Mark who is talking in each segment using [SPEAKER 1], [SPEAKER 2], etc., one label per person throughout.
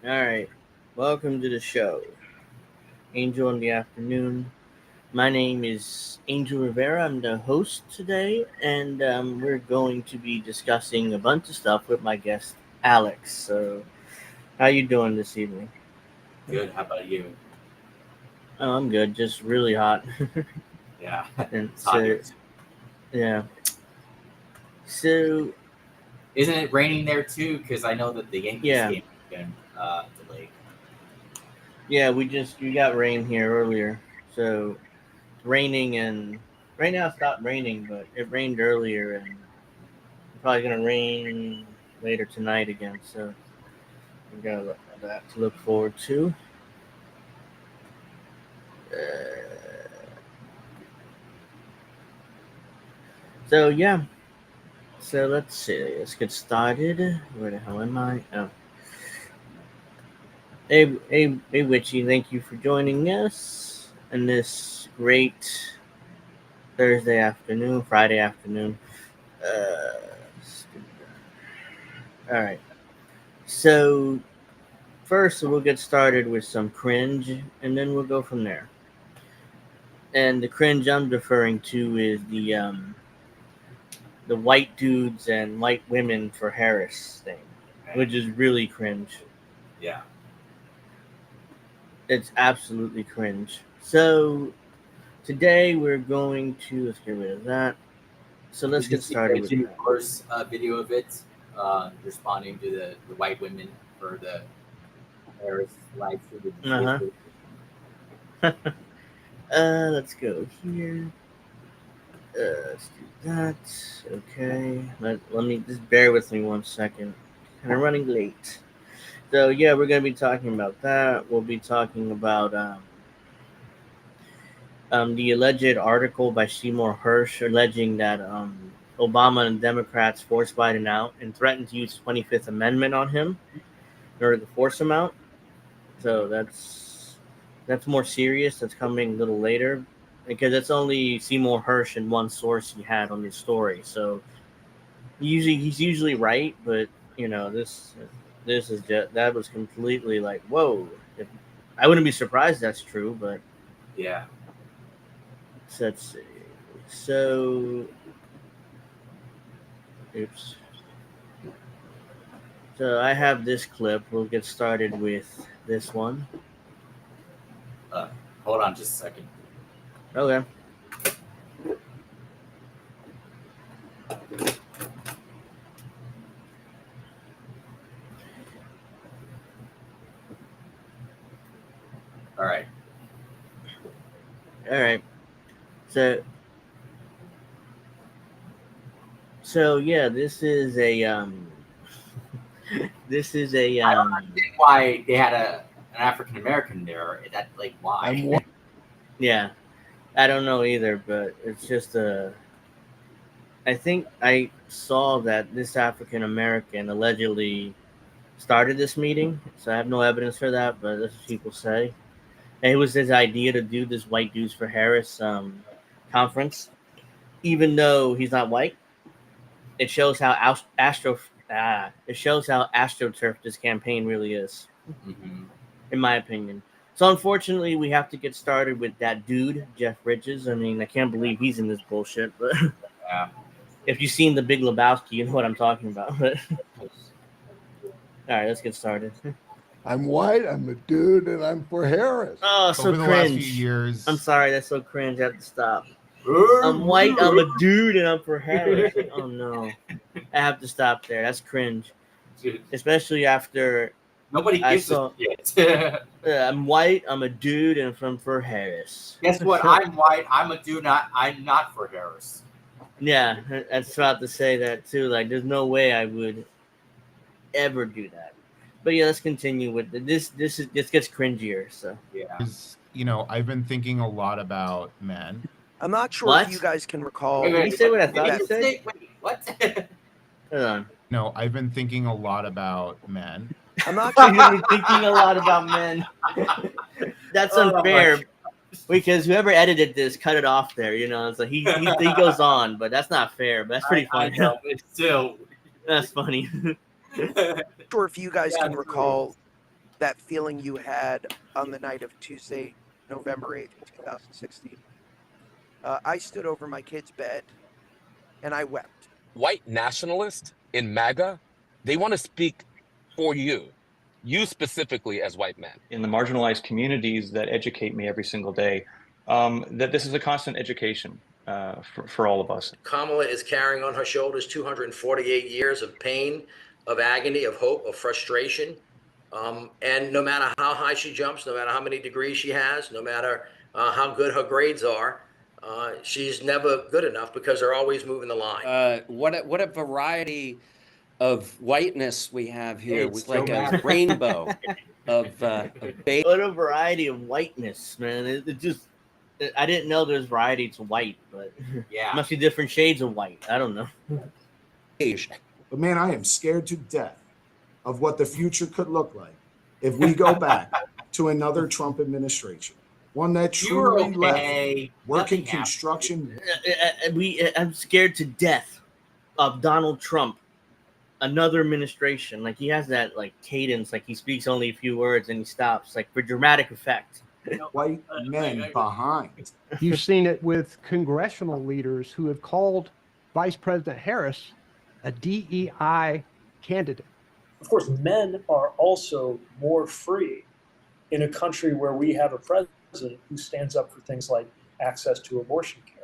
[SPEAKER 1] All right. Welcome to the show, Angel in the Afternoon. My name is Angel Rivera. I'm the host today, and we're going to be discussing a bunch of stuff with my guest Alex. So, how you doing this evening?
[SPEAKER 2] Good. How about you?
[SPEAKER 1] Oh, I'm good. Just really hot,
[SPEAKER 2] Yeah,
[SPEAKER 1] and
[SPEAKER 2] it's hot
[SPEAKER 1] so
[SPEAKER 2] here too.
[SPEAKER 1] yeah. So
[SPEAKER 2] Isn't it raining there too? Because I know that the Yankees
[SPEAKER 1] yeah,
[SPEAKER 2] game has been delayed.
[SPEAKER 1] yeah. We got rain here earlier. So raining and right now it stopped raining, but it rained earlier and probably gonna rain later tonight again, so we got that to look forward to. So yeah, so let's see. Let's get started. Where the hell am I? Oh, hey, Witchy. Thank you for joining us in this great Thursday afternoon, Friday afternoon. Uh, all right. So first, we'll get started with some cringe, and then we'll go from there. And the cringe I'm referring to is the white dudes and white women for Harris thing,
[SPEAKER 2] Okay.
[SPEAKER 1] which is really cringe.
[SPEAKER 2] Yeah.
[SPEAKER 1] It's absolutely cringe. So today we're going to let's get rid of that. So let's
[SPEAKER 2] Did you
[SPEAKER 1] get
[SPEAKER 2] see
[SPEAKER 1] started with
[SPEAKER 2] Jimmy
[SPEAKER 1] that.
[SPEAKER 2] Moore's video of it? Responding to the white women for the Harris live stream
[SPEAKER 1] Uh
[SPEAKER 2] Facebook.
[SPEAKER 1] huh. Let's go here. Let's do that. Okay. Let me just bear with me 1 second. And I'm running late. So yeah, we're gonna be talking about that. We'll be talking about the alleged article by Seymour Hersh alleging that Obama and Democrats forced Biden out and threatened to use 25th Amendment on him in order to force him out. So that's more serious. That's coming a little later because it's only Seymour Hersh and one source he had on this story. So he's usually right, but this is just that was completely like whoa. If, I wouldn't be surprised that's true, but
[SPEAKER 2] Yeah.
[SPEAKER 1] let's see. So oops. So I have this clip. We'll get started with this one.
[SPEAKER 2] Uh, Hold on just a second.
[SPEAKER 1] Okay.
[SPEAKER 2] All right.
[SPEAKER 1] All right. So yeah, this is a this is a
[SPEAKER 2] I don't understand why they had an African American there. That like
[SPEAKER 3] I'm
[SPEAKER 2] why?
[SPEAKER 3] wa-
[SPEAKER 1] yeah. I don't know either, but it's just a. I think I saw that this African American allegedly started this meeting, so I have no evidence for that, but that's what people say. And it was his idea to do this White Dudes for Harris conference, even though he's not white. It shows how it shows how astroturf this campaign really is,
[SPEAKER 2] hmm
[SPEAKER 1] in my opinion. So unfortunately, we have to get started with that dude, Jeff Bridges. I mean, I can't believe he's in this bullshit. But
[SPEAKER 2] Yeah.
[SPEAKER 1] if you've seen The Big Lebowski, you know what I'm talking about. But all right, let's get started.
[SPEAKER 3] I'm white. I'm a dude, and I'm for Harris.
[SPEAKER 1] Oh, so
[SPEAKER 4] Over the last few
[SPEAKER 1] cringe. I'm
[SPEAKER 4] years,
[SPEAKER 1] sorry, that's so cringe. I have to stop. I'm white. I'm a dude, and I'm for Harris. Like, oh no, I have to stop there. That's cringe,
[SPEAKER 2] Dude,
[SPEAKER 1] especially after
[SPEAKER 2] nobody
[SPEAKER 1] I
[SPEAKER 2] gives a
[SPEAKER 1] saw.
[SPEAKER 2] shit.
[SPEAKER 1] I'm white. I'm a dude, and I'm from for Harris.
[SPEAKER 2] Guess what? I'm white. I'm a dude. I'm not for Harris.
[SPEAKER 1] Yeah, that's about to say that too. Like, there's no way I would ever do that. But yeah, let's continue with this. This gets cringier. So
[SPEAKER 2] Yeah.
[SPEAKER 4] I've been thinking a lot about men.
[SPEAKER 5] I'm not sure if you
[SPEAKER 1] what?
[SPEAKER 5] guys can recall.
[SPEAKER 1] Did he say what I
[SPEAKER 2] Did
[SPEAKER 1] thought
[SPEAKER 2] he
[SPEAKER 1] he
[SPEAKER 5] that
[SPEAKER 2] just
[SPEAKER 1] said?
[SPEAKER 2] say? Wait, what?
[SPEAKER 1] Hold on.
[SPEAKER 4] No, I've been thinking a lot about men.
[SPEAKER 5] I'm not
[SPEAKER 1] You're
[SPEAKER 5] sure.
[SPEAKER 1] gonna be thinking a lot about men. That's
[SPEAKER 2] Oh my
[SPEAKER 1] unfair
[SPEAKER 2] God.
[SPEAKER 1] because whoever edited this cut it off there. You know, so he goes on, but that's not fair. But that's pretty
[SPEAKER 2] I
[SPEAKER 1] funny.
[SPEAKER 2] know, but still.
[SPEAKER 1] That's funny.
[SPEAKER 5] Sure if you guys
[SPEAKER 2] Yeah,
[SPEAKER 5] can recall that feeling you had on the night of Tuesday, November 8th, 2016. I stood over my kid's bed and I wept.
[SPEAKER 6] White nationalists in MAGA, they want to speak for you specifically as white men.
[SPEAKER 7] In the marginalized communities that educate me every single day, that this is a constant education for all of us.
[SPEAKER 8] Kamala is carrying on her shoulders 248 years of pain, of agony, of hope, of frustration. And no matter how high she jumps, no matter how many degrees she has, no matter how good her grades are, she's never good enough because they're always moving the line.
[SPEAKER 9] What a variety of whiteness we have here,
[SPEAKER 2] It's
[SPEAKER 9] with like
[SPEAKER 2] so
[SPEAKER 9] a
[SPEAKER 2] bad.
[SPEAKER 9] rainbow of beige.
[SPEAKER 1] What a variety of whiteness, man. It just, I didn't know there's variety to white, but
[SPEAKER 2] Yeah.
[SPEAKER 1] must be different shades of white. I don't know.
[SPEAKER 10] But man, I am scared to death of what the future could look like if we go back to another Trump administration. One that
[SPEAKER 2] You're
[SPEAKER 10] truly left
[SPEAKER 2] okay.
[SPEAKER 10] working
[SPEAKER 2] Nothing happened.
[SPEAKER 10] construction.
[SPEAKER 1] I'm scared to death of Donald Trump. Another administration. Like, he has that like cadence, like he speaks only a few words and he stops, like for dramatic effect.
[SPEAKER 10] White men behind.
[SPEAKER 11] You've seen it with congressional leaders who have called Vice President Harris a DEI candidate.
[SPEAKER 12] Of course, men are also more free in a country where we have a president who stands up for things like access to abortion care.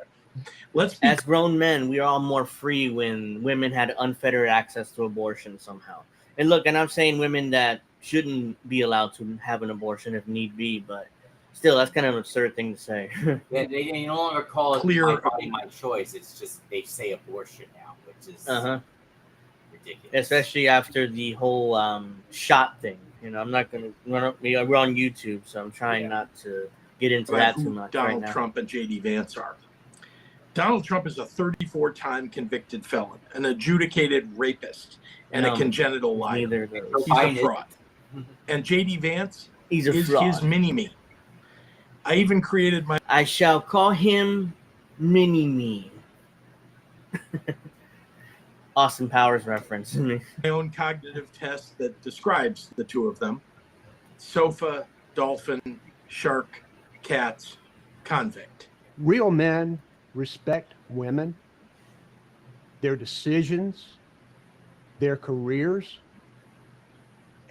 [SPEAKER 1] As grown men, we are all more free when women had unfettered access to abortion somehow. And look, and I'm saying women that shouldn't be allowed to have an abortion if need be, but still, that's kind of an absurd thing to say.
[SPEAKER 2] Yeah, they no longer call it
[SPEAKER 13] Clear.
[SPEAKER 2] my body, my choice. It's just they say abortion now, which is ridiculous.
[SPEAKER 1] Especially after the whole shot thing. You know, I'm not gonna. We're on YouTube, so I'm trying not to get into that too much.
[SPEAKER 13] Donald
[SPEAKER 1] right now.
[SPEAKER 13] Trump and JD Vance are. Donald Trump is a 34-time convicted felon, an adjudicated rapist, and a congenital liar.
[SPEAKER 1] Neither of those.
[SPEAKER 13] He's a fraud. And JD Vance
[SPEAKER 1] He's a
[SPEAKER 13] is
[SPEAKER 1] fraud.
[SPEAKER 13] his mini-me. I even created my
[SPEAKER 1] I shall call him Mini-Me. Austin Powers reference.
[SPEAKER 13] own cognitive test that describes the two of them. Sofa, dolphin, shark, cats, convict.
[SPEAKER 11] Real men respect women, their decisions, their careers,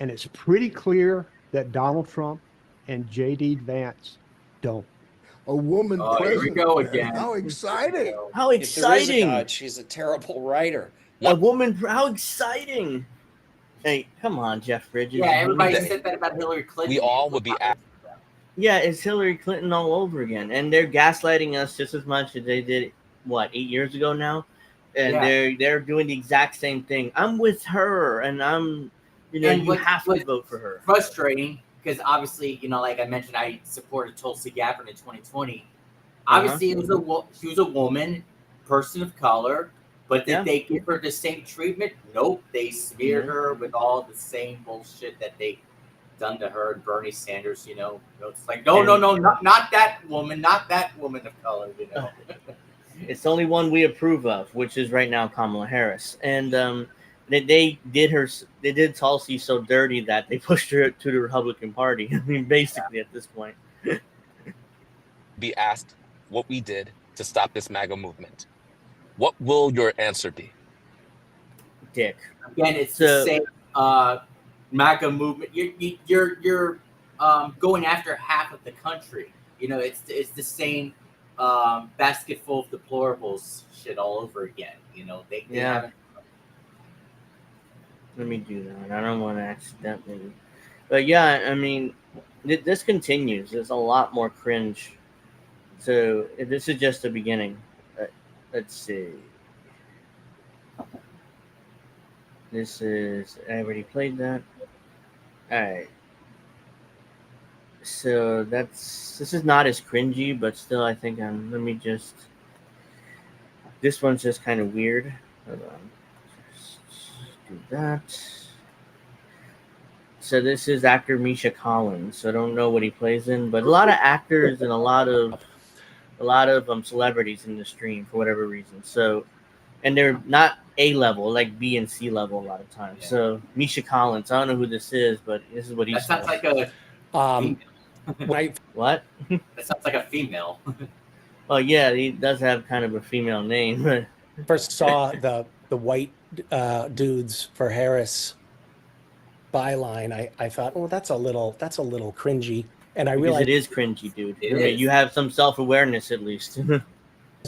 [SPEAKER 11] and it's pretty clear that Donald Trump and JD Vance don't.
[SPEAKER 10] A woman
[SPEAKER 2] Oh, here we
[SPEAKER 10] president.
[SPEAKER 2] go again.
[SPEAKER 10] How exciting.
[SPEAKER 1] How
[SPEAKER 9] If there is a
[SPEAKER 1] exciting!
[SPEAKER 9] God, she's a terrible writer.
[SPEAKER 1] A woman, how exciting! Hey, come on, Jeff Bridges.
[SPEAKER 2] Yeah, everybody said that about Hillary Clinton.
[SPEAKER 6] We all would be asked.
[SPEAKER 1] Yeah, it's Hillary Clinton all over again, and they're gaslighting us just as much as they did 8 years ago now, and they're doing the exact same thing. I'm with her, and you have to vote for her.
[SPEAKER 2] Frustrating because obviously, like I mentioned, I supported Tulsi Gabbard in 2020. Obviously, she was a woman, person of color, but did they give her the same treatment? Nope, they smeared her with all the same bullshit that they done to her and Bernie Sanders. It's like no, not that woman of color.
[SPEAKER 1] It's the only one we approve of, which is right now Kamala Harris, and they did Tulsi so dirty that they pushed her to the Republican Party. I mean, basically at this point,
[SPEAKER 6] Be asked what we did to stop this MAGA movement. What will your answer be?
[SPEAKER 1] Dick.
[SPEAKER 2] Again, it's the same MAGA movement. You're going after half of the country. It's the same basket full of deplorables shit all over again. They haven't.
[SPEAKER 1] Let me do that. I don't want to accidentally. But yeah, I mean, this continues. There's a lot more cringe. So this is just the beginning. Let's see. This is. I already played that. All right. So this is not as cringy, but still, I think let me just. This one's just kind of weird. Hold on. Just do that. So this is actor Misha Collins. So I don't know what he plays in, but a lot of actors and a lot of celebrities in the stream for whatever reason. So and they're not A level, like B and C level a lot of times.
[SPEAKER 2] Yeah.
[SPEAKER 1] So Misha Collins, I don't know who this is, but this is what he
[SPEAKER 2] That
[SPEAKER 1] says.
[SPEAKER 2] sounds like a
[SPEAKER 1] What?
[SPEAKER 2] That sounds like a female.
[SPEAKER 1] Well, yeah, he does have kind of a female name. But
[SPEAKER 14] First saw the white dudes for Harris byline, I thought, well, that's a little cringy, and I
[SPEAKER 1] because
[SPEAKER 14] realized
[SPEAKER 1] it is cringy, dude.
[SPEAKER 2] It
[SPEAKER 1] I mean,
[SPEAKER 2] is.
[SPEAKER 1] you have some self-awareness at least.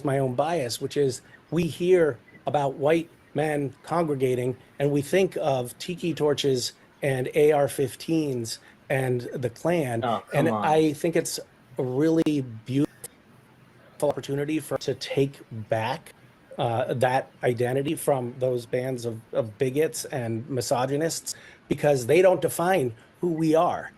[SPEAKER 14] my own bias, which is we hear about white men congregating and we think of tiki torches and AR-15s and the Klan.
[SPEAKER 1] Oh,
[SPEAKER 14] and
[SPEAKER 1] come on.
[SPEAKER 14] I think it's a really beautiful opportunity to take back that identity from those bands of bigots and misogynists, because they don't define who we are.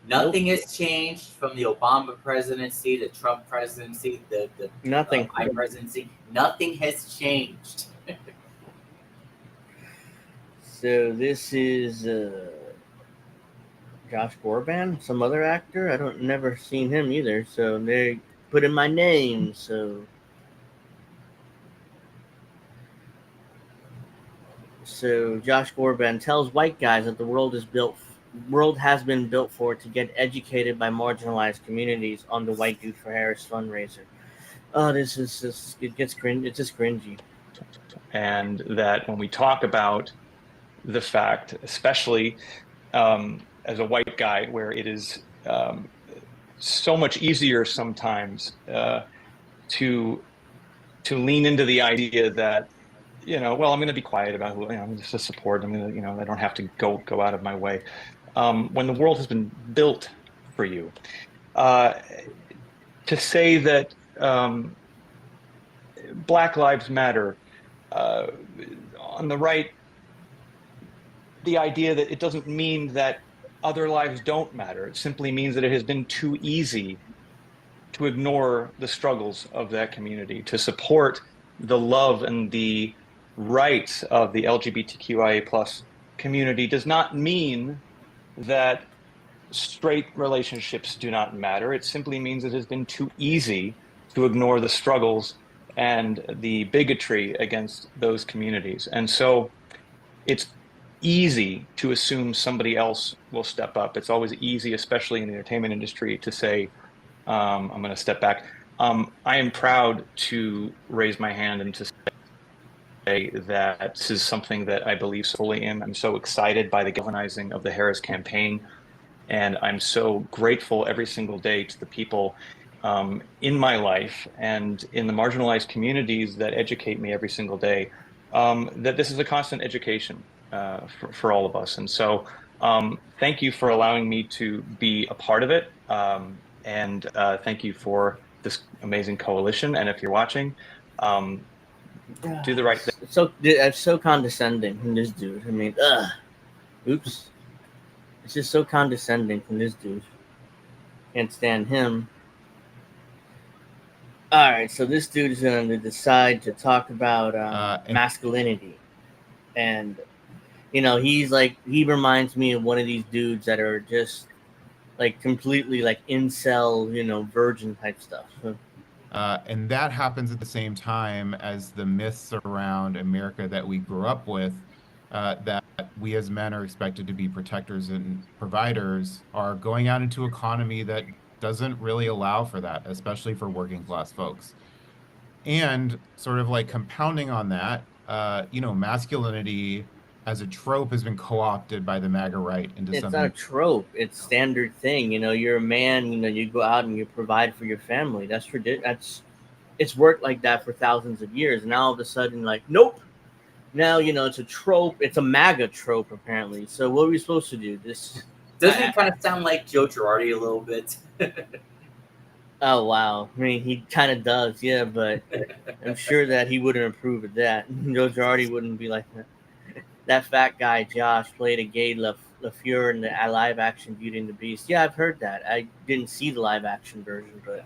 [SPEAKER 2] Nothing has changed from the Obama presidency, the Trump presidency, the
[SPEAKER 1] Nothing.
[SPEAKER 2] Biden presidency. Nothing has changed.
[SPEAKER 1] So this is Josh Groban, some other actor. I don't never seen him either. So they put in my name. So Josh Groban tells white guys that the world has been built for to get educated by marginalized communities on the White Dude for Harris fundraiser. Oh, this is just, it gets cringe. It's just cringy.
[SPEAKER 7] And that when we talk about the fact, especially as a white guy, where it is so much easier sometimes to lean into the idea that, well, I'm going to be quiet about who, I'm just a support. I'm going to, I don't have to go out of my way. When the world has been built for you, to say that Black Lives Matter, on the right, the idea that it doesn't mean that other lives don't matter. It simply means that it has been too easy to ignore the struggles of that community, to support the love and the rights of the LGBTQIA plus community does not mean that straight relationships do not matter. It simply means it has been too easy to ignore the struggles and the bigotry against those communities. And so it's easy to assume somebody else will step up. It's always easy, especially in the entertainment industry, to say, I'm going to step back. I am proud to raise my hand and to say that this is something that I believe solely in. I'm so excited by the galvanizing of the Harris campaign. And I'm so grateful every single day to the people in my life and in the marginalized communities that educate me every single day, that this is a constant education for all of us. And so thank you for allowing me to be a part of it. And thank you for this amazing coalition. And if you're watching, do the right thing.
[SPEAKER 1] It's so condescending from this dude. I mean, oops. It's just so condescending from this dude. Can't stand him. All right, so this dude is going to decide to talk about masculinity. And, he reminds me of one of these dudes that are just, completely, incel, virgin type stuff.
[SPEAKER 4] And that happens at the same time as the myths around America that we grew up with, that we as men are expected to be protectors and providers, are going out into an economy that doesn't really allow for that, especially for working class folks. And sort of compounding on that, masculinity as a trope has been co-opted by the MAGA right into something.
[SPEAKER 1] It's not a trope. It's standard thing. You're a man, you go out and you provide for your family. It's worked like that for thousands of years. And now all of a sudden, nope. Now, it's a trope. It's a MAGA trope, apparently. So what are we supposed to do?
[SPEAKER 2] Doesn't it kind of sound like Joe Girardi a little bit?
[SPEAKER 1] Oh, wow. I mean, he kind of does, yeah, but I'm sure that he wouldn't approve of that. Joe Girardi wouldn't be like that. That fat guy, Josh, played a gay LaFleur in the live-action Beauty and the Beast. Yeah, I've heard that. I didn't see the live-action version, but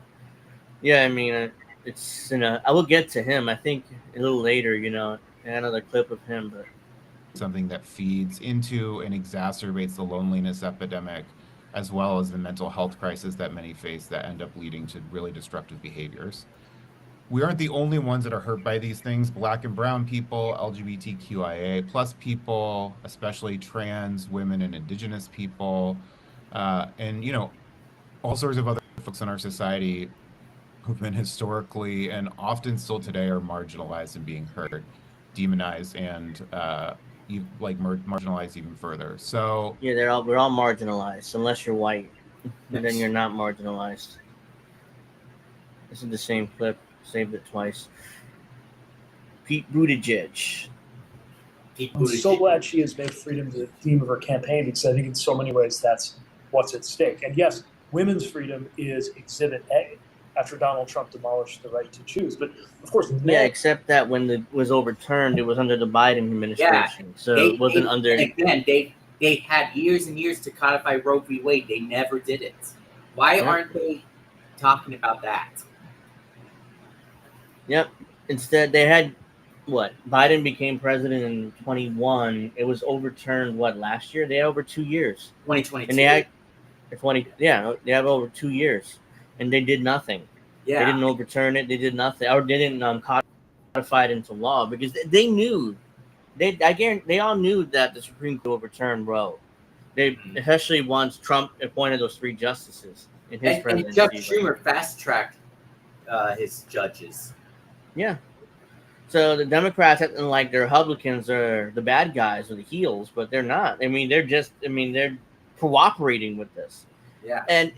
[SPEAKER 1] yeah, I mean, it's, I will get to him, I think, a little later, another clip of him, but
[SPEAKER 4] something that feeds into and exacerbates the loneliness epidemic, as well as the mental health crisis that many face that end up leading to really destructive behaviors. we aren't the only ones that are hurt by these things. Black and brown people, LGBTQIA plus people, especially trans women and indigenous people, and all sorts of other folks in our society who've been historically and often still today are marginalized and being hurt, demonized, and marginalized even further. So
[SPEAKER 1] yeah, we're all marginalized unless you're white, and then you're not marginalized. This is the same clip. Saved it twice. Pete Buttigieg.
[SPEAKER 12] I'm so glad she has made freedom the theme of her campaign, because I think in so many ways that's what's at stake. And yes, women's freedom is Exhibit A after Donald Trump demolished the right to choose. But of course,
[SPEAKER 1] yeah, except that when it was overturned, it was under the Biden administration, so it wasn't under.
[SPEAKER 2] Again, they had years and years to codify Roe v. Wade. They never did it. Why aren't they talking about that?
[SPEAKER 1] Yep. Instead, they had what? Biden became president in 21. It was overturned last year? They had over 2 years.
[SPEAKER 2] 2022.
[SPEAKER 1] And they had they have over 2 years, and they did nothing.
[SPEAKER 2] Yeah.
[SPEAKER 1] They didn't overturn it. They did nothing, or they didn't codify it into law, because they knew. I guarantee they all knew that the Supreme Court overturned Roe. They especially once Trump appointed those 3 justices in his presidency.
[SPEAKER 2] And Chuck Schumer fast-tracked his judges.
[SPEAKER 1] Yeah. So the Democrats acting like the Republicans are the bad guys or the heels, but they're not. I mean, they're cooperating with this.
[SPEAKER 2] Yeah.
[SPEAKER 1] And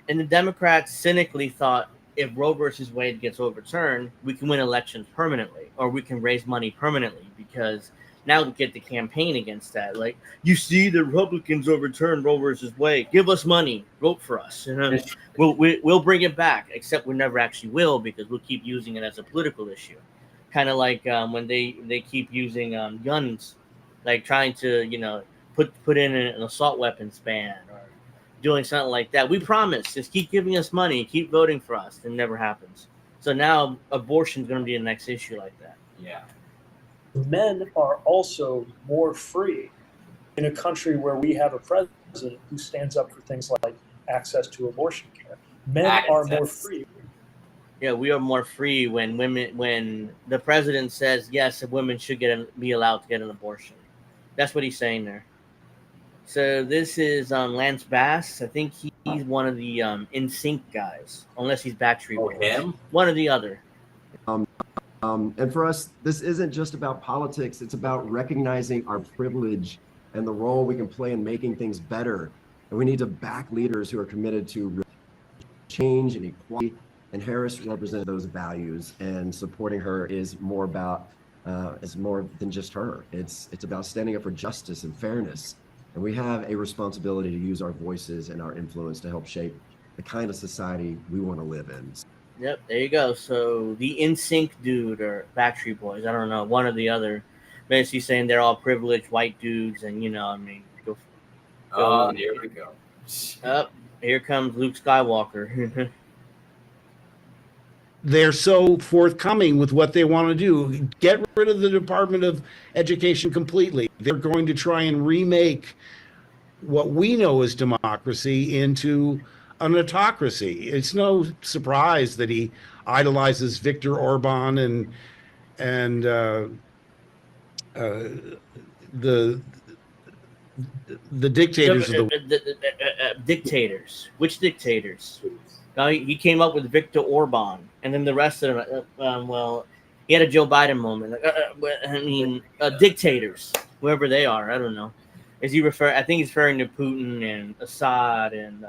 [SPEAKER 1] the Democrats cynically thought, if Roe versus Wade gets overturned, we can win elections permanently, or we can raise money permanently, because now we get the campaign against that. Like, you see, the Republicans overturned Roe versus Wade. Give us money. Vote for us. We'll bring it back, except we never actually will, because we'll keep using it as a political issue. Kind of like when they keep using guns, like trying to, put in an assault weapons ban, or doing something like that. We promise, just keep giving us money, keep voting for us. It never happens. So now abortion is going to be the next issue like that.
[SPEAKER 2] Yeah.
[SPEAKER 12] Men are also more free in a country where we have a president who stands up for things like access to abortion care. Men are more free.
[SPEAKER 1] Yeah, we are more free when the president says, yes, women should be allowed to get an abortion. That's what he's saying there. So this is Lance Bass. I think he's one of the NSYNC guys, unless he's Backstreet Boys.
[SPEAKER 2] Him?
[SPEAKER 1] One or the other.
[SPEAKER 15] And for us, this isn't just about politics. It's about recognizing our privilege and the role we can play in making things better. And we need to back leaders who are committed to change and equality. And Harris represented those values, and supporting her is more than just her. It's about standing up for justice and fairness. And we have a responsibility to use our voices and our influence to help shape the kind of society we want to live in.
[SPEAKER 1] Yep, there you go. So the NSYNC dude or Backstreet Boys, I don't know, one or the other, basically saying they're all privileged white dudes, and go.
[SPEAKER 2] Oh, here we go.
[SPEAKER 1] Here comes Luke Skywalker.
[SPEAKER 16] They're so forthcoming with what they want to do. Get rid of the Department of Education completely. They're going to try and remake what we know as democracy into an autocracy. It's no surprise that he idolizes Viktor Orban and the dictators of the
[SPEAKER 1] dictators. Which dictators? He came up with Viktor Orban, and then the rest of them. He had a Joe Biden moment. Dictators, whoever they are, I don't know. I think he's referring to Putin and Assad and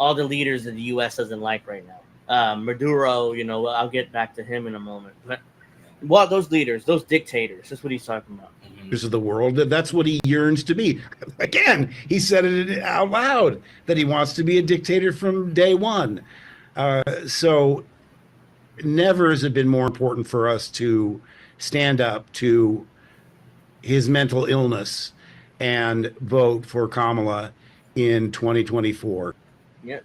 [SPEAKER 1] all the leaders that the U.S. doesn't like right now. Maduro, I'll get back to him in a moment. But those leaders, those dictators, that's what he's talking about.
[SPEAKER 16] Of the world, that's what he yearns to be. Again, he said it out loud that he wants to be a dictator from day one. So never has it been more important for us to stand up to his mental illness and vote for Kamala in 2024.
[SPEAKER 1] Yeah,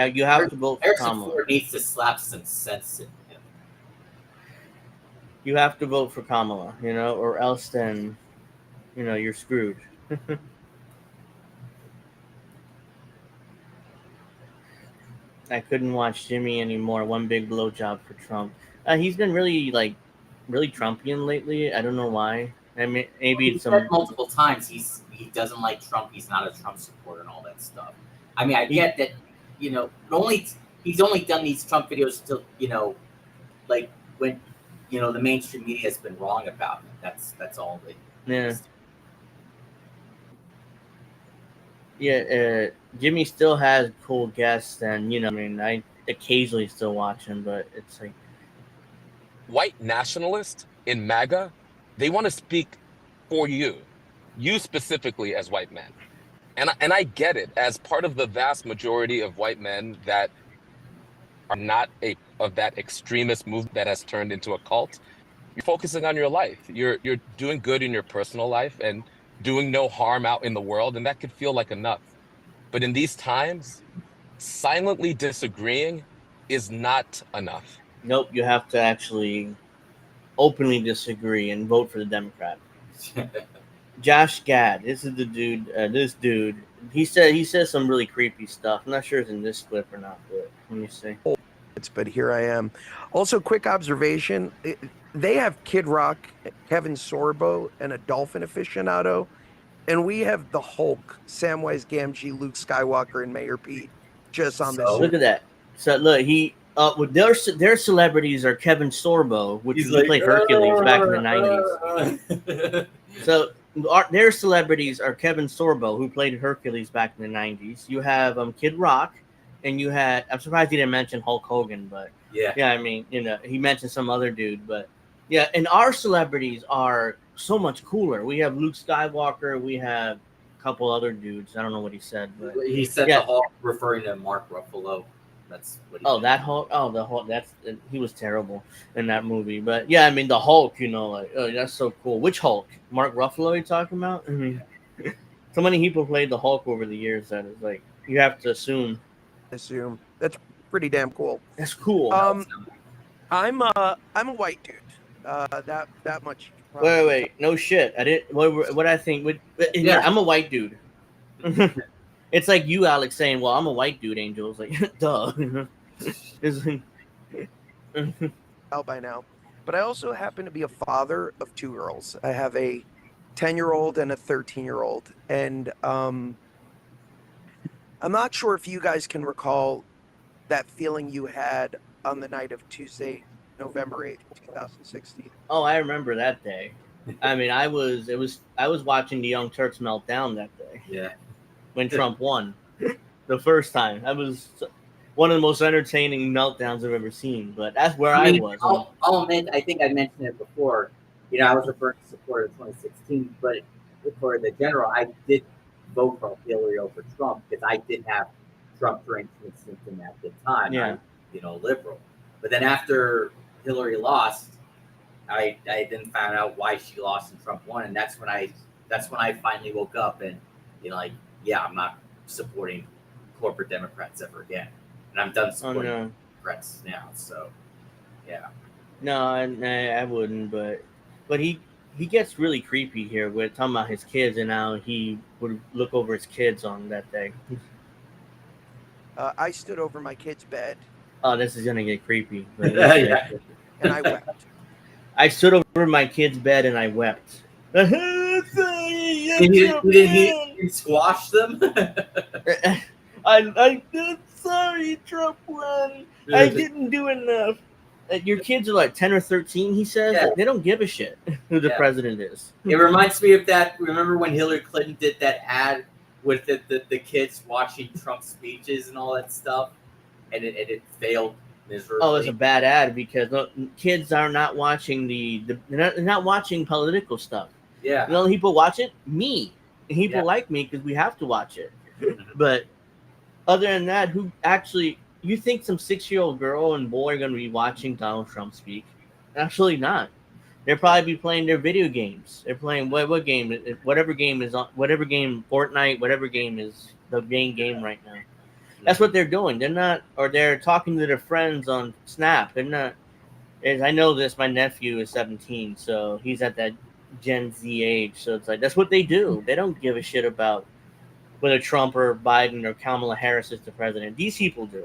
[SPEAKER 1] you have to vote for Kamala.
[SPEAKER 2] Hersh needs to slap some sense in him.
[SPEAKER 1] You have to vote for Kamala, or else then, you're screwed. I couldn't watch Jimmy anymore. One big blowjob for Trump. He's been really Trumpian lately. I don't know why. I mean, maybe
[SPEAKER 2] He said multiple times he doesn't like Trump. He's not a Trump supporter and all that stuff. I mean, I get that. You know, he's only done these Trump videos till like when the mainstream media has been wrong about him. That's all they.
[SPEAKER 1] Yeah. Jimmy still has cool guests, and I mean, I occasionally still watch him, but it's like
[SPEAKER 6] white nationalists in MAGA, they want to speak for you specifically as white men. And I get it, as part of the vast majority of white men that are not of that extremist movement that has turned into a cult. You're focusing on your life. You're doing good in your personal life and doing no harm out in the world, and that could feel like enough. But in these times, silently disagreeing is not enough.
[SPEAKER 1] Nope, you have to actually openly disagree and vote for the Democrat. Josh Gad, this is the dude. This dude, he says some really creepy stuff. I'm not sure it's in this clip or not, but let me see.
[SPEAKER 5] But here I am. Also, quick observation: they have Kid Rock, Kevin Sorbo, and a dolphin aficionado, and we have the Hulk, Samwise Gamgee, Luke Skywalker, and Mayor Pete just on this.
[SPEAKER 1] Look at that. So look, with their celebrities are Kevin Sorbo, which played Hercules back in the 90s. So their celebrities are Kevin Sorbo, who played Hercules back in the 90s. You have Kid Rock, and you had, I'm surprised he didn't mention Hulk Hogan, but yeah, I mean, he mentioned some other dude, but yeah, and our celebrities are so much cooler. We have Luke Skywalker, we have a couple other dudes. I don't know what he said, but
[SPEAKER 2] he said the Hulk, referring to Mark Ruffalo. That's what he
[SPEAKER 1] that Hulk. Oh, the Hulk. He was terrible in that movie. But yeah, I mean the Hulk. That's so cool. Which Hulk? Mark Ruffalo? Are you talking about? I mean, so many people played the Hulk over the years that it's like you have to assume.
[SPEAKER 5] That's pretty damn cool.
[SPEAKER 1] That's cool.
[SPEAKER 5] I'm a white dude. That much.
[SPEAKER 1] Wait. No shit. I didn't. What I think? I'm a white dude. It's like you, Alex, saying, "Well, I'm a white dude." Angel is like, "Duh." It's like,
[SPEAKER 5] out by now, but I also happen to be a father of 2 girls. I have a 10-year-old and a 13-year-old, and I'm not sure if you guys can recall that feeling you had on the night of Tuesday, November 8th, 2016.
[SPEAKER 1] Oh, I remember that day. I mean, I was watching the Young Turks melt down that day.
[SPEAKER 2] Yeah.
[SPEAKER 1] When Trump won the first time. That was one of the most entertaining meltdowns I've ever seen. But that's where I was.
[SPEAKER 2] I'll admit, I think I mentioned it before. I was the first supporter of 2016, but for the general, I did vote for Hillary over Trump because I did have Trump drinking symptom at the time.
[SPEAKER 1] Yeah.
[SPEAKER 2] I'm, liberal. But then after Hillary lost, I then found out why she lost and Trump won, and that's when I finally woke up and I'm not supporting corporate Democrats ever again, and I'm done supporting Democrats now. So, yeah.
[SPEAKER 1] No, I wouldn't, but he gets really creepy here. We're talking about his kids and how he would look over his kids on that day.
[SPEAKER 5] I stood over my kid's bed.
[SPEAKER 1] Oh, this is gonna get creepy.
[SPEAKER 5] Yeah. And I wept.
[SPEAKER 1] I stood over my kid's bed and I wept.
[SPEAKER 2] Did he squash them?
[SPEAKER 1] I'm sorry, Trump won. I didn't do enough. Your kids are like 10 or 13, he says.
[SPEAKER 2] Yeah.
[SPEAKER 1] They don't give a shit who the president is.
[SPEAKER 2] It reminds me of that. Remember when Hillary Clinton did that ad with the kids watching Trump's speeches and all that stuff? And it failed miserably.
[SPEAKER 1] Oh, it's a bad ad because kids are not watching they're not watching political stuff.
[SPEAKER 2] Yeah.
[SPEAKER 1] You know, people watch it? Me. People like me because we have to watch it. But other than that, who actually, you think some 6-year-old girl and boy are going to be watching Donald Trump speak? Actually not. They'll probably be playing their video games. They're playing what game? Whatever game is on, whatever game, Fortnite, whatever game is the main game right now. That's what they're doing. They're not, or they're talking to their friends on Snap. They're not. I know this. My nephew is 17, so he's at that Gen Z age. So it's like that's what they do. They don't give a shit about whether Trump or Biden or Kamala Harris is the president. These people do.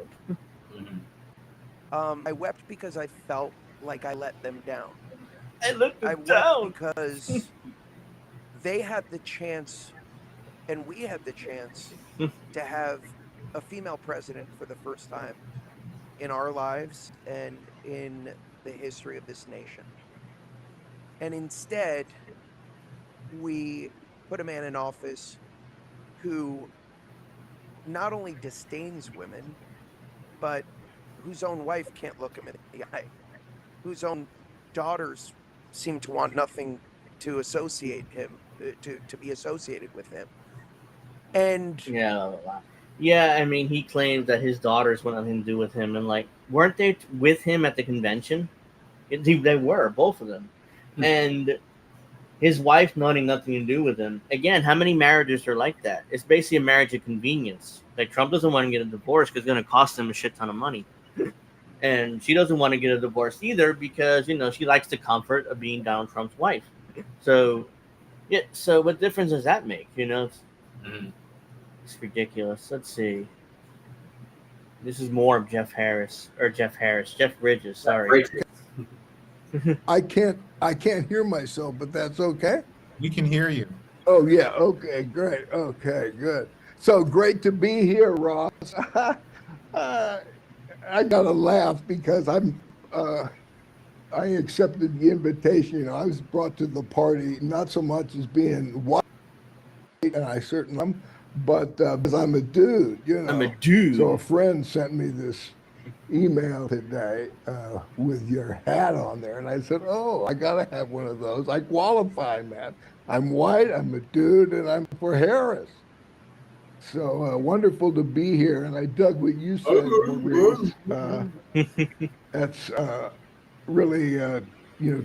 [SPEAKER 5] I wept because I felt like I let them down.
[SPEAKER 1] I let them
[SPEAKER 5] I wept
[SPEAKER 1] down
[SPEAKER 5] because they had the chance, and we had the chance to have a female president for the first time in our lives and in the history of this nation. And instead, we put a man in office who not only disdains women, but whose own wife can't look him in the eye, whose own daughters seem to want nothing to associate him, to be associated with him. And
[SPEAKER 1] yeah, I mean, he claims that his daughters want nothing to do with him, and like, weren't they with him at the convention? They were, both of them, and his wife wanting nothing to do with him. Again, how many marriages are like that? It's basically a marriage of convenience. Like, Trump doesn't want to get a divorce because it's going to cost him a shit ton of money. And she doesn't want to get a divorce either because, you know, she likes the comfort of being Donald Trump's wife. So, yeah, so what difference does that make? You know, it's ridiculous. Let's see. This is more of Jeff Bridges, sorry.
[SPEAKER 3] I can't hear myself, but that's okay.
[SPEAKER 4] We can hear you.
[SPEAKER 3] Oh yeah, okay, great. Okay, good. So great to be here, Ross. I gotta laugh because I accepted the invitation. You know, I was brought to the party not so much as being white, and I certainly am, but because I'm a dude. You know,
[SPEAKER 1] I'm a dude.
[SPEAKER 3] So a friend sent me this email today with your hat on there, and I said, "Oh, I gotta have one of those. I qualify, man. I'm white. I'm a dude, and I'm for Harris." So wonderful to be here, and I dug what you said, Maurice. That's really,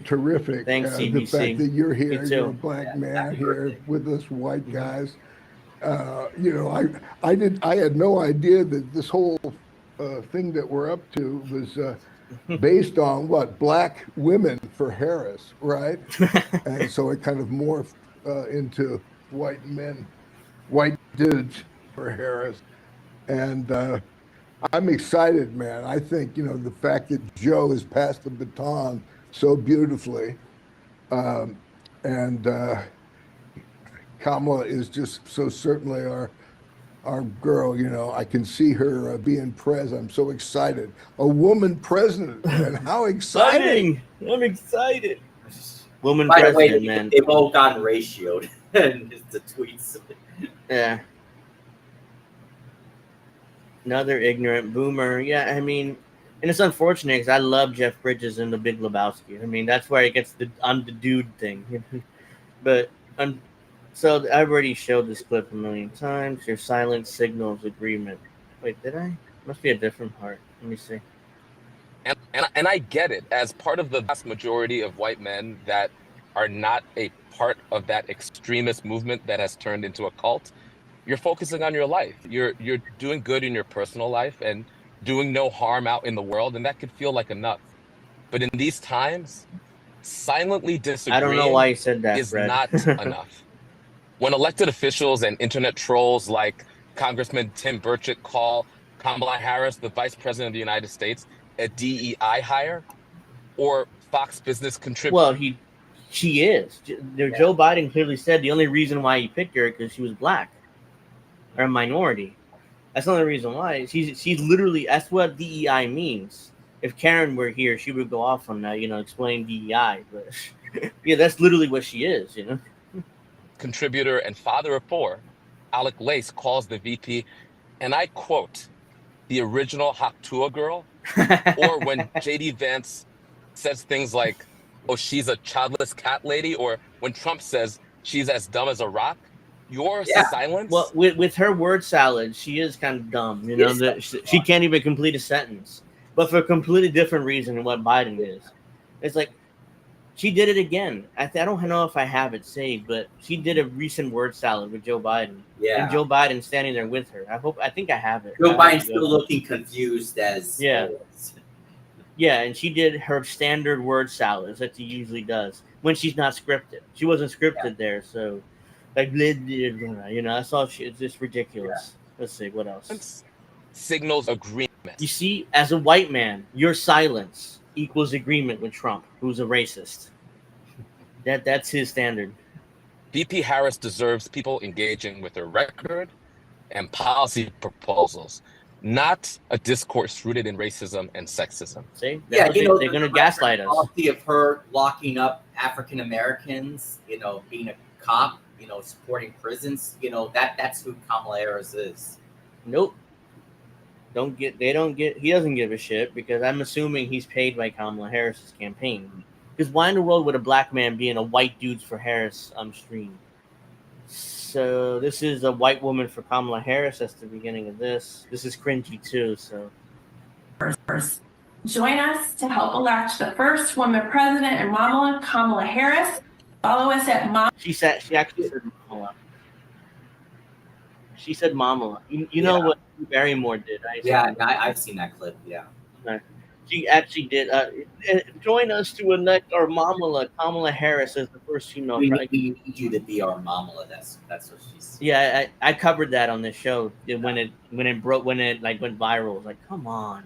[SPEAKER 3] terrific.
[SPEAKER 1] Thanks,
[SPEAKER 3] the
[SPEAKER 1] CBC.
[SPEAKER 3] fact that you're here,
[SPEAKER 1] Me too.
[SPEAKER 3] you're a black man here with us white guys. I had no idea that this whole thing that we're up to was based on what? Black women for Harris, right? And so it kind of morphed into white men, white dudes for Harris. And I'm excited, man. I think, the fact that Joe has passed the baton so beautifully, and Kamala is just so certainly our girl. I can see her being president. I'm so excited. A woman president, man. How exciting!
[SPEAKER 1] I'm excited. Woman
[SPEAKER 2] By the way,
[SPEAKER 1] president, man.
[SPEAKER 2] they've all gotten ratioed in the tweets.
[SPEAKER 1] Yeah. Another ignorant boomer. Yeah, I mean, and it's unfortunate because I love Jeff Bridges in The Big Lebowski. I mean, that's where it gets the "I'm the dude" thing. But so I've already showed this clip a million times. Your silence signals agreement. Wait, did I? Must be a different part. Let me see.
[SPEAKER 6] And I get it, as part of the vast majority of white men that are not a part of that extremist movement that has turned into a cult. You're focusing on your life. You're doing good in your personal life and doing no harm out in the world, and that could feel like enough. But in these times, silently disagreeing
[SPEAKER 1] I don't know why you said that,
[SPEAKER 6] is
[SPEAKER 1] Fred.
[SPEAKER 6] not enough. When elected officials and internet trolls like Congressman Tim Burchett call Kamala Harris, the Vice President of the United States, a DEI hire, or Fox Business contributor.
[SPEAKER 1] Well, she is. Joe Biden clearly said the only reason why he picked her because she was black or a minority. That's the only reason why. She's literally, that's what DEI means. If Karen were here, she would go off on that, explain DEI. But yeah, that's literally what she is,
[SPEAKER 6] Contributor and father of four, Alec Lace calls the VP, and I quote, the original Haktua girl. Or when JD Vance says things like, oh, she's a childless cat lady, or when Trump says she's as dumb as a rock, your silence.
[SPEAKER 1] Well, with her word salad, she is kind of dumb. She can't even complete a sentence, but for a completely different reason than what Biden is. It's like she did it again. I don't know if I have it saved, but she did a recent word salad with Joe Biden.
[SPEAKER 2] Yeah,
[SPEAKER 1] and Joe Biden standing there with her. I think I have it.
[SPEAKER 2] Joe Biden's still looking confused as
[SPEAKER 1] always. Yeah, and she did her standard word salads that she usually does when she's not scripted. She wasn't scripted there, so like blah, blah, blah, that's all. It's just ridiculous. Let's see what else.
[SPEAKER 6] Signals agreement.
[SPEAKER 1] You see, as a white man, your silence equals agreement with Trump, who's a racist. That's his standard.
[SPEAKER 6] VP Harris deserves people engaging with her record and policy proposals, not a discourse rooted in racism and sexism.
[SPEAKER 1] See?
[SPEAKER 2] Yeah,
[SPEAKER 1] they're going to gaslight us.
[SPEAKER 2] Policy of her locking up African Americans, being a cop, supporting prisons, that's who Kamala Harris is.
[SPEAKER 1] Nope. He doesn't give a shit, because I'm assuming he's paid by Kamala Harris's campaign. Because why in the world would a black man be in a white dudes for Harris stream? So this is a white woman for Kamala Harris. That's the beginning of this. This is cringy too. So
[SPEAKER 17] join us to help elect the first woman president in Kamala Harris. Follow us at She
[SPEAKER 1] actually said Kamala. She said Mamala. You know what Barrymore did, right?
[SPEAKER 2] Yeah, I've seen that clip. Yeah.
[SPEAKER 1] She actually did. Join us to elect our Kamala Harris, as the first female.
[SPEAKER 2] We need you to be our Mamala. That's what she said.
[SPEAKER 1] Yeah, I covered that on this show when it went viral. It was like, come on.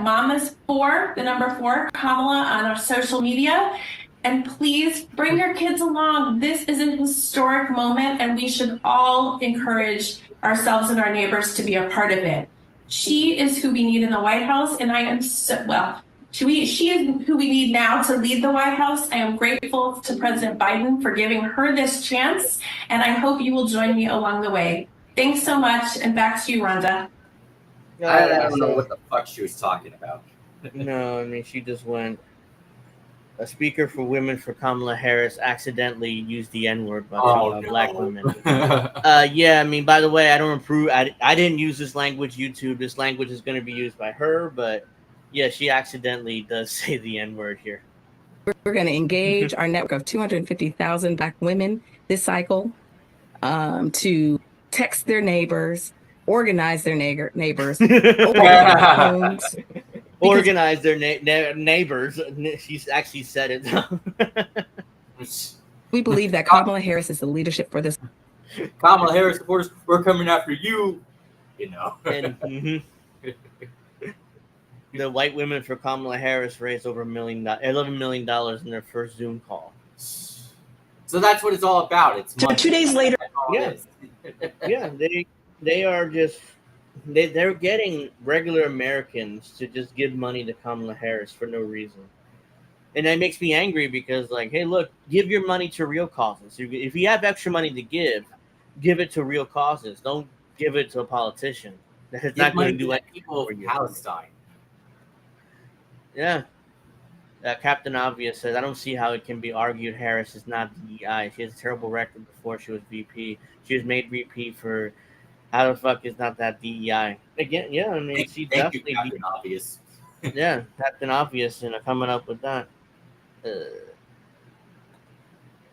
[SPEAKER 17] Mama's 4, the number 4, Kamala, on our social media. And please bring your kids along. This is an historic moment, and we should all encourage ourselves and our neighbors to be a part of it. She is who we need in the White House, and I am she is who we need now to lead the White House. I am grateful to President Biden for giving her this chance, and I hope you will join me along the way. Thanks so much, and back to you, Rhonda.
[SPEAKER 2] I don't know what the fuck she was talking about.
[SPEAKER 1] No, I mean, she just went. A speaker for women for Kamala Harris accidentally used the N-word about black women. Yeah, I mean, by the way, I don't approve. I didn't use this language, YouTube. This language is going to be used by her, but yeah, she accidentally does say the N-word here.
[SPEAKER 18] We're going to engage our network of 250,000 black women this cycle to text their neighbors, organize their neighbors, open their homes.
[SPEAKER 1] Organize their neighbors. She's actually said it.
[SPEAKER 18] We believe that Kamala Harris is the leadership for this.
[SPEAKER 2] Kamala Harris supporters, we're coming after you.
[SPEAKER 1] And, the white women for Kamala Harris raised over $11 million in their first Zoom call.
[SPEAKER 2] So that's what it's all about. It's
[SPEAKER 17] so 2 days later.
[SPEAKER 1] Yeah, they are just. They're getting regular Americans to just give money to Kamala Harris for no reason. And that makes me angry because, like, hey, look, give your money to real causes. If you have extra money to give it to real causes. Don't give it to a politician. That's not going to do anything
[SPEAKER 2] for you. Palestine.
[SPEAKER 1] Yeah. Captain Obvious says, I don't see how it can be argued Harris is not DEI. She has a terrible record before she was VP. She was made VP for... How the fuck is not that DEI? Again, yeah, I mean, she definitely...
[SPEAKER 2] Captain Obvious.
[SPEAKER 1] Yeah, Captain Obvious, coming up with that.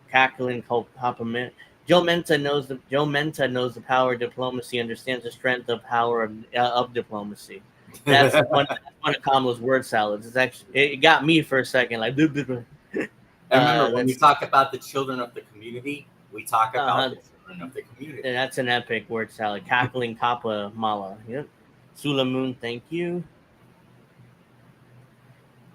[SPEAKER 1] Cackling compliment. Joe Menta knows the power of diplomacy, understands the strength of power of diplomacy. That's one of Kamala's word salads. It's actually, it got me for a second, like...
[SPEAKER 2] I remember when we talk about the children of the community, we talk about the children of the community.
[SPEAKER 1] Yeah, that's an epic word salad. Cackling Kappa Mala. Yep. Sulamoon, thank you.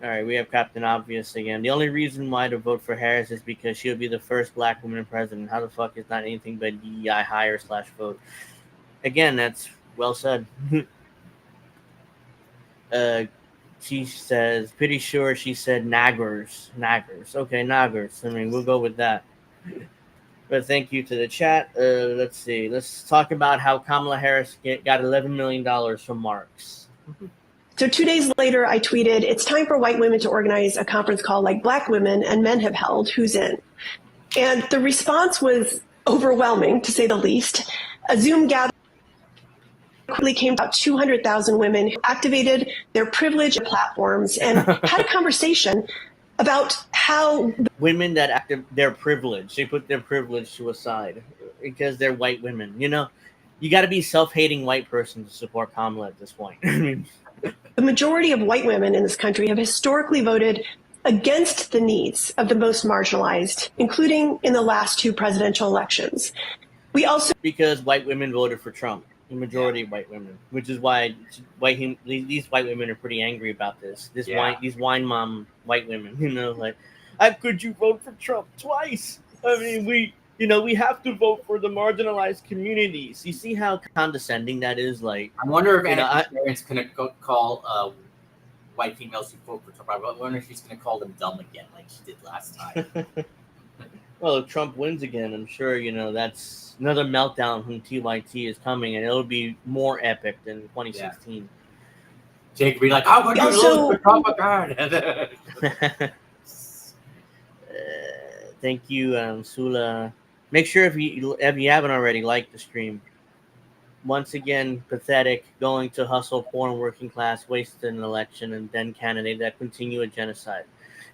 [SPEAKER 1] All right, we have Captain Obvious again. The only reason why to vote for Harris is because she'll be the first black woman president. How the fuck is not anything but DEI hire/vote? Again, that's well said. She says, pretty sure she said naggers. Okay, naggers. I mean, we'll go with that. But thank you to the chat. Let's see. Let's talk about how Kamala Harris got $11 million from Marx.
[SPEAKER 19] So 2 days later, I tweeted, it's time for white women to organize a conference call like black women and men have held. Who's in? And the response was overwhelming, to say the least. A Zoom gathering quickly came about 200,000 women who activated their privilege platforms and had a conversation about how
[SPEAKER 1] women that active their privilege, they put their privilege to a side because they're white women. You know, you got to be self-hating white person to support Kamala at this point.
[SPEAKER 19] The majority of white women in this country have historically voted against the needs of the most marginalized, including in the last two presidential elections. We also
[SPEAKER 1] because white women voted for Trump. The majority of white women, which is why these white women are pretty angry about this. These wine mom white women, like, how could you vote for Trump twice? I mean, we have to vote for the marginalized communities. You see how condescending that is? Like,
[SPEAKER 2] I wonder if Anna Karen's going to call white females who vote for Trump. I wonder if she's going to call them dumb again, like she did last time.
[SPEAKER 1] Well, if Trump wins again, I'm sure that's another meltdown from TYT is coming, and it'll be more epic than 2016. Yeah.
[SPEAKER 2] Jake will be like, "How could you lose to Trump again?"
[SPEAKER 1] Thank you, Sula. Make sure if you haven't already, like the stream. Once again, pathetic, going to hustle poor and working class, wasted an election, and then candidate that continue a genocide.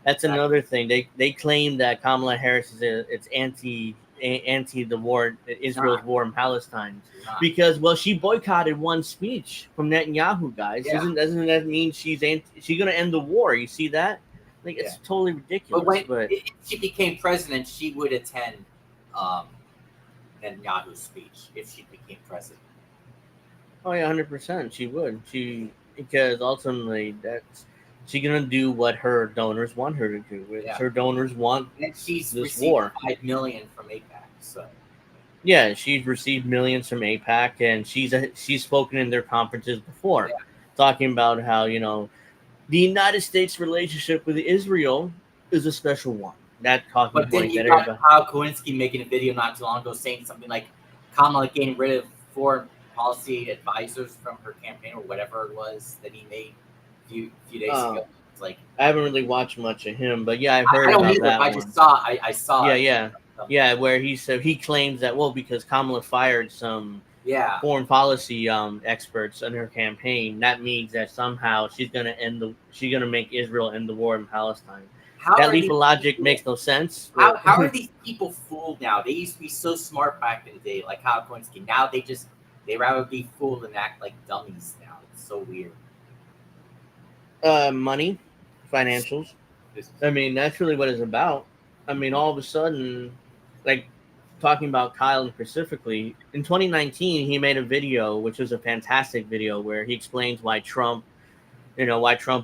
[SPEAKER 1] That's another thing. They claim that Kamala Harris is anti the war, Israel's war in Palestine, because she boycotted one speech from Netanyahu, guys.
[SPEAKER 2] Yeah.
[SPEAKER 1] Doesn't that mean she's going to end the war? You see that? Like, it's totally ridiculous.
[SPEAKER 2] But if she became president, she would attend Netanyahu's speech if she became president.
[SPEAKER 1] Oh yeah, 100%. She would. Because ultimately she's gonna do what her donors want her to do. Her donors want
[SPEAKER 2] she's
[SPEAKER 1] this war.
[SPEAKER 2] $5 million from AIPAC. So
[SPEAKER 1] yeah, she's received millions from AIPAC, and she's spoken in their conferences before, talking about how the United States relationship with Israel is a special one. That talking
[SPEAKER 2] but
[SPEAKER 1] point.
[SPEAKER 2] Then you got Kyle Kowinski making a video not too long ago saying something like Kamala getting rid of foreign policy advisors from her campaign or whatever it was that he made a few days ago. It's like,
[SPEAKER 1] I haven't really watched much of him, but yeah, I've heard about that.
[SPEAKER 2] I saw.
[SPEAKER 1] Yeah, where he claims that because Kamala fired some foreign policy experts in her campaign, that means that somehow she's gonna make Israel end the war in Palestine. That leap of logic makes no sense.
[SPEAKER 2] How are these people fooled now? They used to be so smart back in the day, like Kyle Kowinski. Now they rather be fooled and act like dummies now. It's so weird.
[SPEAKER 1] Money, financials. I mean, that's really what it's about. I mean, all of a sudden, like talking about Kyle specifically, in 2019, he made a video, which was a fantastic video, where he explains why Trump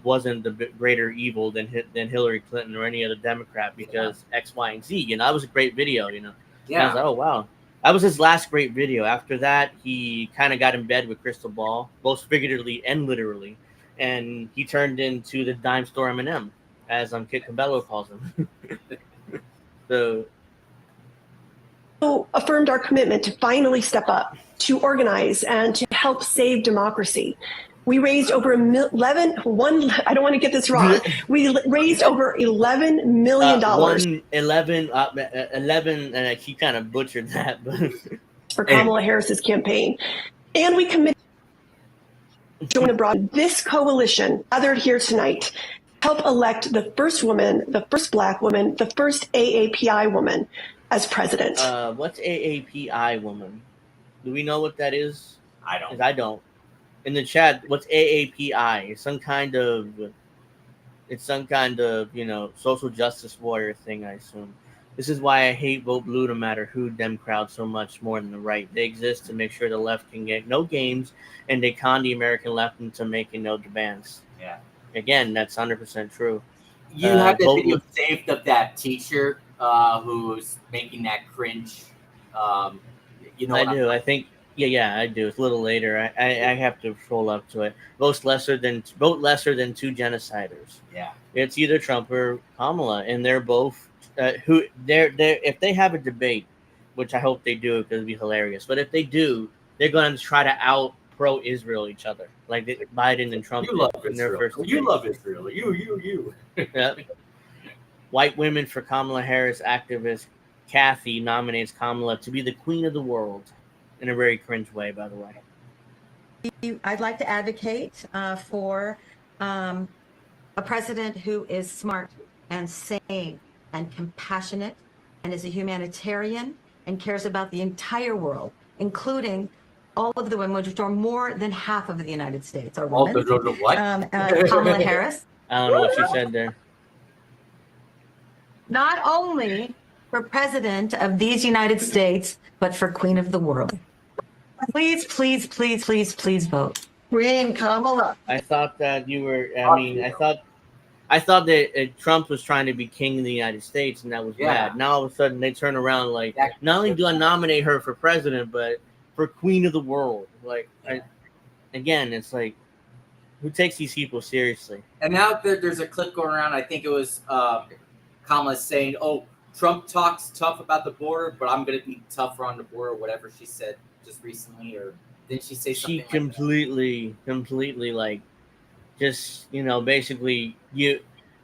[SPEAKER 1] wasn't the greater evil than Hillary Clinton or any other Democrat because X, Y, and Z. That was a great video. Yeah. And I was like, oh wow. That was his last great video. After that, he kind of got in bed with Crystal Ball, both figuratively and literally, and he turned into the dime store Eminem, as Kit Cabello calls him. So
[SPEAKER 19] affirmed our commitment to finally step up, to organize, and to help save democracy. We raised over I don't want to get this wrong. We raised over $11 million.
[SPEAKER 1] 11, and she kind of butchered that. But
[SPEAKER 19] for Kamala Harris's campaign. And we committed to join abroad. This coalition gathered here tonight help elect the first woman, the first Black woman, the first AAPI woman as president.
[SPEAKER 1] What's AAPI woman? Do we know what that is?
[SPEAKER 2] I don't.
[SPEAKER 1] I don't. In the chat, what's AAPI? It's some kind of social justice warrior thing, I assume. This is why I hate Vote Blue no matter who them crowd so much more than the right. They exist to make sure the left can get no gains, and they con the American left into making no demands.
[SPEAKER 2] Yeah.
[SPEAKER 1] Again, that's 100% true.
[SPEAKER 2] You have the video saved of that teacher who's making that cringe.
[SPEAKER 1] I do. I think. Yeah, I do. It's a little later. I have to scroll up to it. Vote lesser than two genociders.
[SPEAKER 2] Yeah.
[SPEAKER 1] It's either Trump or Kamala, and they're both if they have a debate, which I hope they do because it'd be hilarious. But if they do, they're going to try to out pro-Israel each other, like Biden and Trump in their first debate.
[SPEAKER 2] You love Israel. You.
[SPEAKER 1] Yeah. White women for Kamala Harris activist Kathy nominates Kamala to be the queen of the world. In a very cringe way, by the way.
[SPEAKER 20] I'd like to advocate for a president who is smart and sane and compassionate and is a humanitarian and cares about the entire world, including all of the women, which are more than half of the United States are women.
[SPEAKER 2] What?
[SPEAKER 20] Kamala Harris.
[SPEAKER 1] I don't know what she said there.
[SPEAKER 20] Not only for president of these United States, but for queen of the world. Please, please, please, please, please vote. Green Kamala.
[SPEAKER 1] I thought that you were. I thought that Trump was trying to be king of the United States, and that was bad. Now all of a sudden they turn around like, not only do I nominate her for president, but for queen of the world. Like, again, it's like, who takes these people seriously?
[SPEAKER 2] And now there's a clip going around. I think it was Kamala saying, "Oh, Trump talks tough about the border, but I'm going to be tougher on the border," whatever she said just recently, or didn't she say something?
[SPEAKER 1] She completely like, just, you know, basically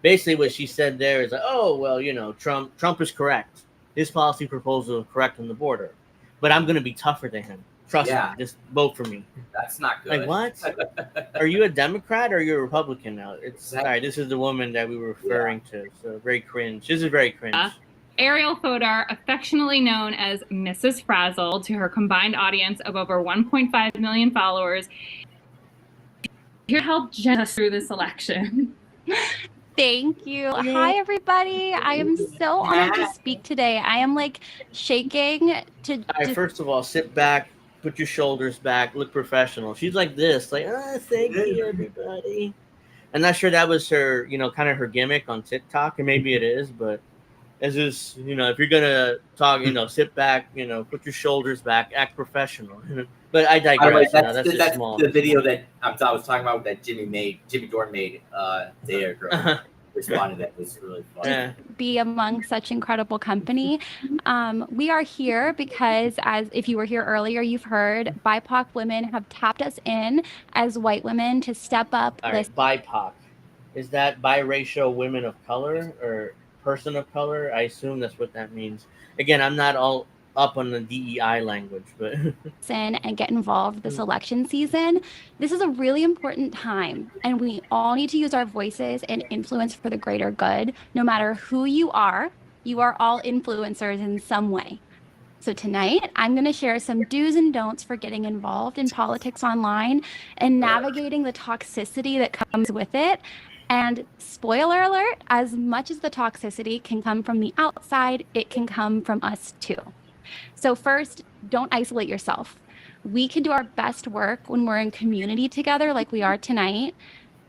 [SPEAKER 1] what she said there is like, oh well, you know, Trump is correct. His policy proposal is correct on the border, but I'm going to be tougher than him. Trust me, just vote for me.
[SPEAKER 2] That's not good.
[SPEAKER 1] Like, what? Are you a Democrat or are you a Republican now? It's all right. This is the woman that we were referring to. So very cringe. This is very cringe.
[SPEAKER 21] Ariel Fodor, affectionately known as Mrs. Frazzle, to her combined audience of over 1.5 million followers, here to help Jen us through this election.
[SPEAKER 22] Thank you. Hi, everybody. I am so honored to speak today. I am like shaking to.
[SPEAKER 1] All right, first of all, sit back, put your shoulders back, look professional. She's like this, like, thank you, everybody. I'm not sure that was her, you know, kind of her gimmick on TikTok, and maybe it is, but as is, you know, if you're gonna talk, you know, sit back, you know, put your shoulders back, act professional. But I digress. That's
[SPEAKER 2] the video that I was talking about that Jimmy Dore made day ago. Responded that was really fun.
[SPEAKER 22] Be among such incredible company. We are here because, as if you were here earlier, you've heard BIPOC women have tapped us in as white women to step up.
[SPEAKER 1] All right, BIPOC. Is that biracial women of color or person of color? I assume that's what that means. Again, I'm not all up on the DEI language, but
[SPEAKER 22] and get involved this election season. This is a really important time, and we all need to use our voices and influence for the greater good. No matter who you are all influencers in some way. So tonight, I'm going to share some do's and don'ts for getting involved in politics online and navigating the toxicity that comes with it. And spoiler alert, as much as the toxicity can come from the outside, it can come from us too. So first, don't isolate yourself. We can do our best work when we're in community together like we are tonight,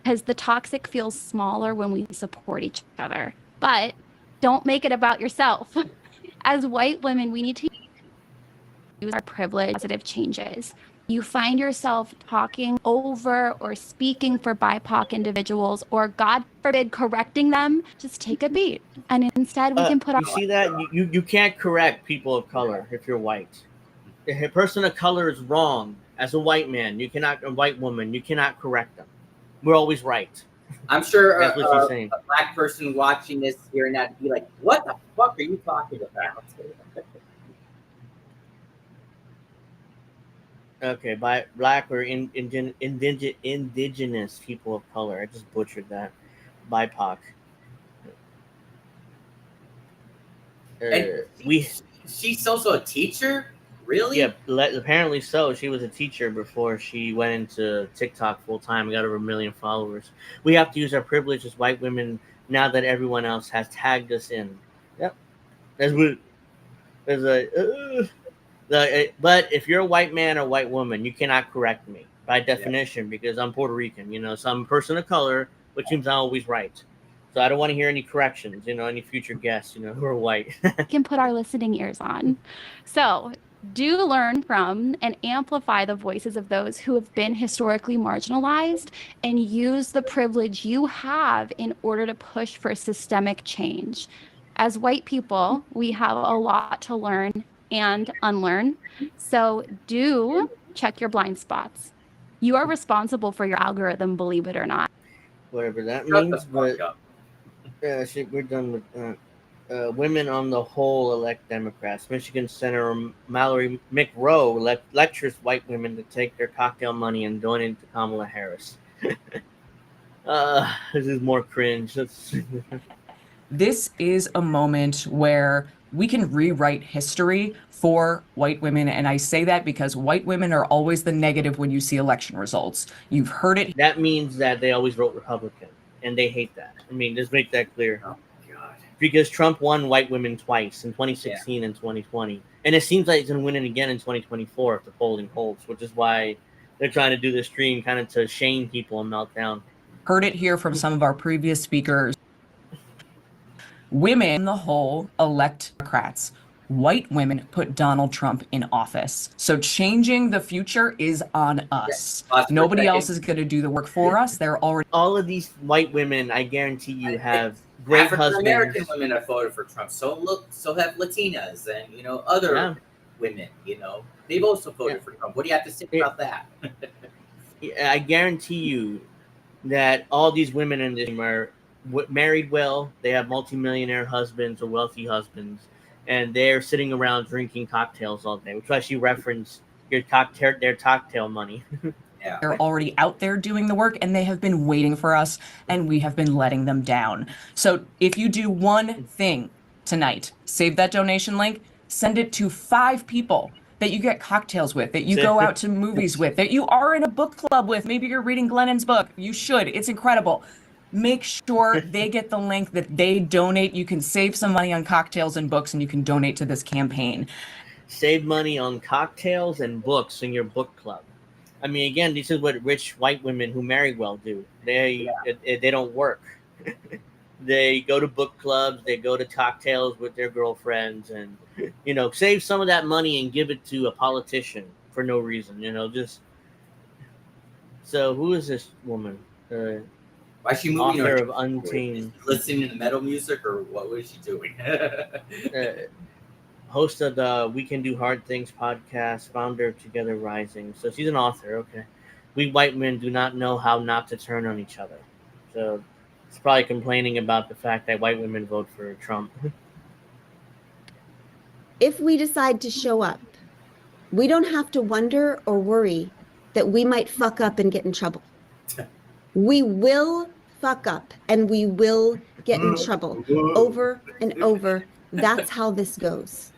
[SPEAKER 22] because the toxic feels smaller when we support each other. But don't make it about yourself. As white women, we need to use our privilege. Positive changes. You find yourself talking over or speaking for BIPOC individuals, or God forbid, correcting them, just take a beat. And instead we can put
[SPEAKER 1] you see that? You can't correct people of color if you're white. If a person of color is wrong, as a white man, a white woman, you cannot correct them. We're always right.
[SPEAKER 2] I'm sure
[SPEAKER 1] that's what she's saying.
[SPEAKER 2] A black person watching this, hearing that, be like, what the fuck are you talking about?
[SPEAKER 1] Okay, by black or indigenous people of color. I just butchered that. BIPOC.
[SPEAKER 2] She's also a teacher? Really?
[SPEAKER 1] Yeah, apparently so. She was a teacher before she went into TikTok full time. Got over 1 million followers. We have to use our privilege as white women now that everyone else has tagged us in. Yep. But if you're a white man or white woman, you cannot correct me by definition because I'm Puerto Rican. You know, so I'm a person of color, which means I'm always right. So I don't want to hear any corrections. You know, any future guests, you know, who are white.
[SPEAKER 22] can put our listening ears on. So do learn from and amplify the voices of those who have been historically marginalized, and use the privilege you have in order to push for systemic change. As white people, we have a lot to learn and unlearn. So do check your blind spots. You are responsible for your algorithm, believe it or not.
[SPEAKER 1] Whatever that means, but we're done with that. Women on the whole elect Democrats. Michigan Senator Mallory McRowe lectures white women to take their cocktail money and donate to Kamala Harris. This is more cringe.
[SPEAKER 23] This is a moment where we can rewrite history for white women. And I say that because white women are always the negative when you see election results. You've heard it.
[SPEAKER 1] That means that they always vote Republican, and they hate that. I mean, just make that clear.
[SPEAKER 2] Oh, God.
[SPEAKER 1] because Trump won white women twice in 2016 and 2020, and it seems like he's going to win it again in 2024 if the polling holds, which is why they're trying to do this stream kind of to shame people and melt down.
[SPEAKER 23] Heard it here from some of our previous speakers. Women in the whole elect Democrats. White women put Donald Trump in office. So changing the future is on us. Nobody else is going to do the work for us. They're already.
[SPEAKER 1] All of these white women, I guarantee you, have great husbands.
[SPEAKER 2] African-American women have voted for Trump. So have Latinas and, other women, they've also voted for Trump. What do you have to say about that?
[SPEAKER 1] I guarantee you that all these women in this are married well. They have multimillionaire husbands or wealthy husbands, and they're sitting around drinking cocktails all day, which is why she referenced their cocktail money.
[SPEAKER 23] They're already out there doing the work, and they have been waiting for us, and we have been letting them down. So if you do one thing tonight, save that donation link, send it to 5 people that you get cocktails with, that you go out to movies with, that you are in a book club with. Maybe you're reading Glennon's book. You should. It's incredible. Make sure they get the link, that they donate. You can save some money on cocktails and books, and you can donate to this campaign.
[SPEAKER 1] Save money on cocktails and books in your book club. I mean, again, this is what rich white women who marry well do. They don't work. They go to book clubs. They go to cocktails with their girlfriends, and save some of that money and give it to a politician for no reason. Just so. Who is this woman?
[SPEAKER 2] Why is she moving?
[SPEAKER 1] Author of Untamed.
[SPEAKER 2] Listening to metal music, or what was she doing?
[SPEAKER 1] Host of the We Can Do Hard Things podcast, founder of Together Rising. So she's an author. Okay. We white men do not know how not to turn on each other. So it's probably complaining about the fact that white women vote for Trump.
[SPEAKER 8] If we decide to show up, we don't have to wonder or worry that we might fuck up and get in trouble. We will fuck up and we will get in trouble over and over. That's how this goes.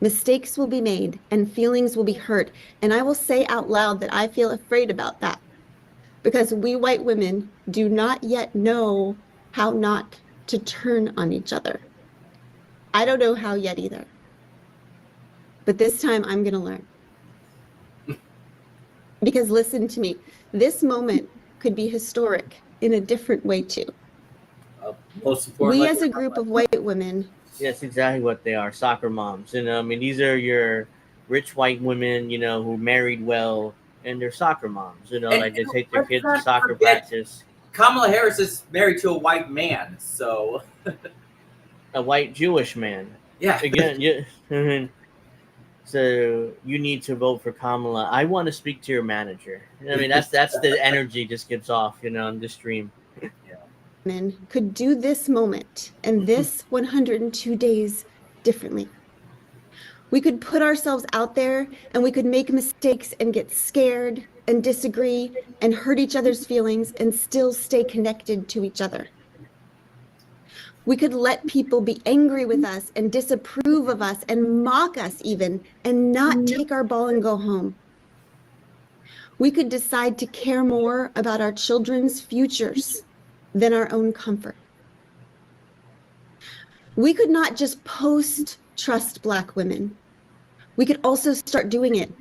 [SPEAKER 8] Mistakes will be made and feelings will be hurt. And I will say out loud that I feel afraid about that, because we white women do not yet know how not to turn on each other. I don't know how yet either. But this time I'm going to learn. Because listen to me, this moment could be historic in a different way too. We as a group of white women.
[SPEAKER 1] Yes, exactly what they are. Soccer moms. I mean, these are your rich white women, who married well, and they're soccer moms. Like they take their kids to soccer practice.
[SPEAKER 2] Kamala Harris is married to a white man, so
[SPEAKER 1] a white Jewish man.
[SPEAKER 2] Yeah.
[SPEAKER 1] Again, so you need to vote for Kamala. I want to speak to your manager. I mean, that's the energy just gives off, on the stream.
[SPEAKER 8] Men could do this moment and this 102 days differently. We could put ourselves out there and we could make mistakes and get scared and disagree and hurt each other's feelings and still stay connected to each other. We could let people be angry with us and disapprove of us and mock us even, and not take our ball and go home. We could decide to care more about our children's futures than our own comfort. We could not just post trust Black women. We could also start doing it.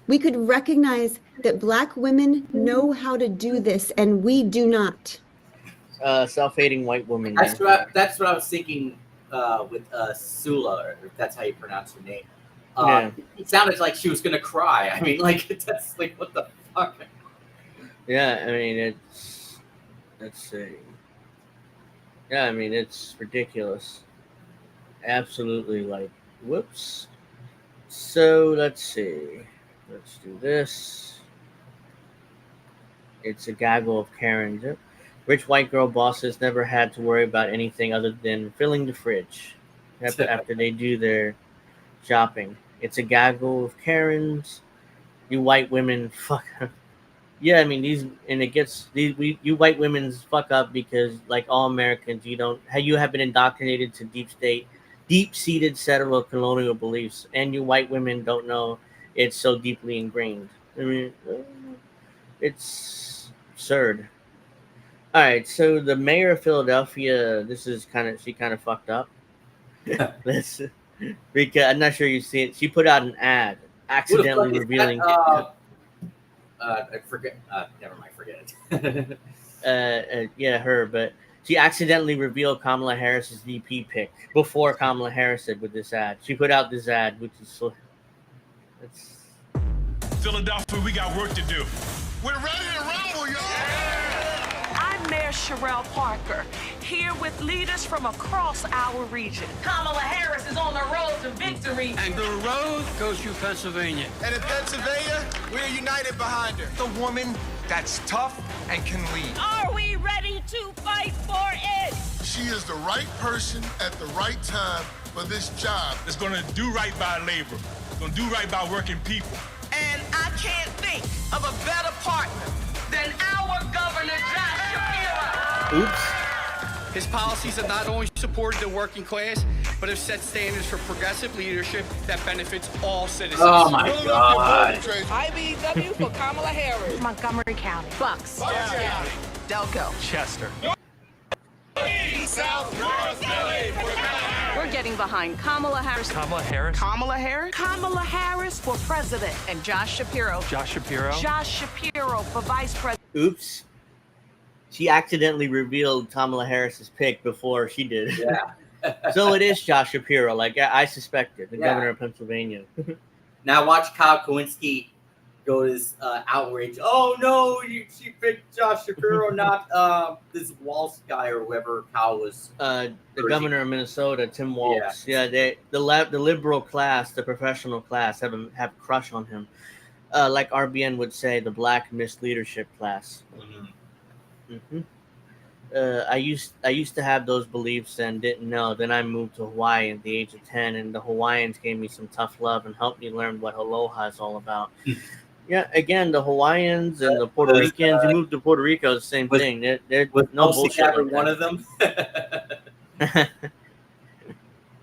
[SPEAKER 8] We could recognize that Black women know how to do this and we do not.
[SPEAKER 1] Self-hating white woman.
[SPEAKER 2] That's what I was thinking with Sula, if that's how you pronounce her name. It sounded like she was gonna cry. I mean, that's like, what the fuck?
[SPEAKER 1] Yeah, I mean, let's see. Yeah, I mean, it's ridiculous. Absolutely, whoops. So let's see. Let's do this. It's a gaggle of Karens. Rich white girl bosses never had to worry about anything other than filling the fridge after they do their shopping. It's a gaggle of Karens. You white women fuck up. Yeah, I mean, you white women fuck up because, like all Americans, you have been indoctrinated to deep-seated settler colonial beliefs, and you white women don't know it's so deeply ingrained. I mean, it's absurd. All right, so the mayor of Philadelphia, she kind of fucked up. This, because I'm not sure you see it. She put out an ad accidentally revealing.
[SPEAKER 2] I forget. Never mind. Forget
[SPEAKER 1] it. Yeah, her. But she accidentally revealed Kamala Harris's VP pick before Kamala Harris did with this ad. She put out this ad, which is so.
[SPEAKER 10] Philadelphia, we got work to do. We're ready to rumble, y'all.
[SPEAKER 11] I'm Mayor Sherelle Parker, here with leaders from across our region.
[SPEAKER 13] Kamala Harris is on the road to victory.
[SPEAKER 24] And the road goes through Pennsylvania.
[SPEAKER 10] And in Pennsylvania, we're united behind her.
[SPEAKER 25] The woman that's tough and can lead.
[SPEAKER 11] Are we ready to fight for it?
[SPEAKER 10] She is the right person at the right time for this job. It's gonna do right by labor. It's gonna do right by working people.
[SPEAKER 11] And I can't think of a better partner than our Governor Josh Shapiro.
[SPEAKER 1] Oops.
[SPEAKER 24] His policies have not only supported the working class, but have set standards for progressive leadership that benefits all citizens.
[SPEAKER 2] Oh my God.
[SPEAKER 11] IBW for Kamala Harris.
[SPEAKER 13] Montgomery County.
[SPEAKER 11] Bucks.
[SPEAKER 13] County.
[SPEAKER 11] Delco.
[SPEAKER 24] Chester.
[SPEAKER 10] South, North, Philly.
[SPEAKER 11] We're getting behind Kamala Harris.
[SPEAKER 24] Kamala Harris.
[SPEAKER 11] Kamala Harris. Kamala Harris for president. And Josh Shapiro.
[SPEAKER 24] Josh Shapiro.
[SPEAKER 11] Josh Shapiro for vice president.
[SPEAKER 1] Oops. She accidentally revealed Kamala Harris's pick before she did.
[SPEAKER 2] Yeah.
[SPEAKER 1] So it is Josh Shapiro, like I suspected, the governor of Pennsylvania.
[SPEAKER 2] Now watch Kyle Kowinski go to this outrage. Oh no, she picked Josh Shapiro, not this Walsh guy or whoever Kyle was.
[SPEAKER 1] The governor of Minnesota, Tim Walz. Yeah, the liberal class, the professional class have a crush on him. Like RBN would say, the black misleadership class. I used to have those beliefs and didn't know. Then I moved to Hawaii at the age of 10, and the Hawaiians gave me some tough love and helped me learn what aloha is all about. Yeah, again, the Hawaiians and the Puerto Ricans who moved to Puerto Rico, the same thing. They're no bullshit. Like
[SPEAKER 2] one of them.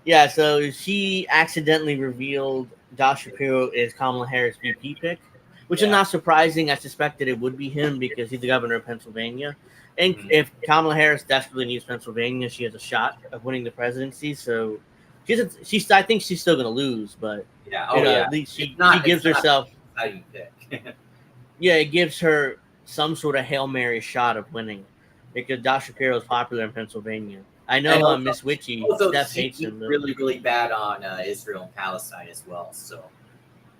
[SPEAKER 1] Yeah, so she accidentally revealed Josh Shapiro is Kamala Harris' VP pick, which is not surprising. I suspected it would be him because he's the governor of Pennsylvania. And if Kamala Harris desperately needs Pennsylvania, she has a shot of winning the presidency. So I think she's still going to lose, but at least she gives herself.
[SPEAKER 2] How you pick?
[SPEAKER 1] Yeah, it gives her some sort of Hail Mary shot of winning because Josh Shapiro is popular in Pennsylvania. I know Miss Witchy, Steph hates him.
[SPEAKER 2] Really, really bad on Israel and Palestine as well. So.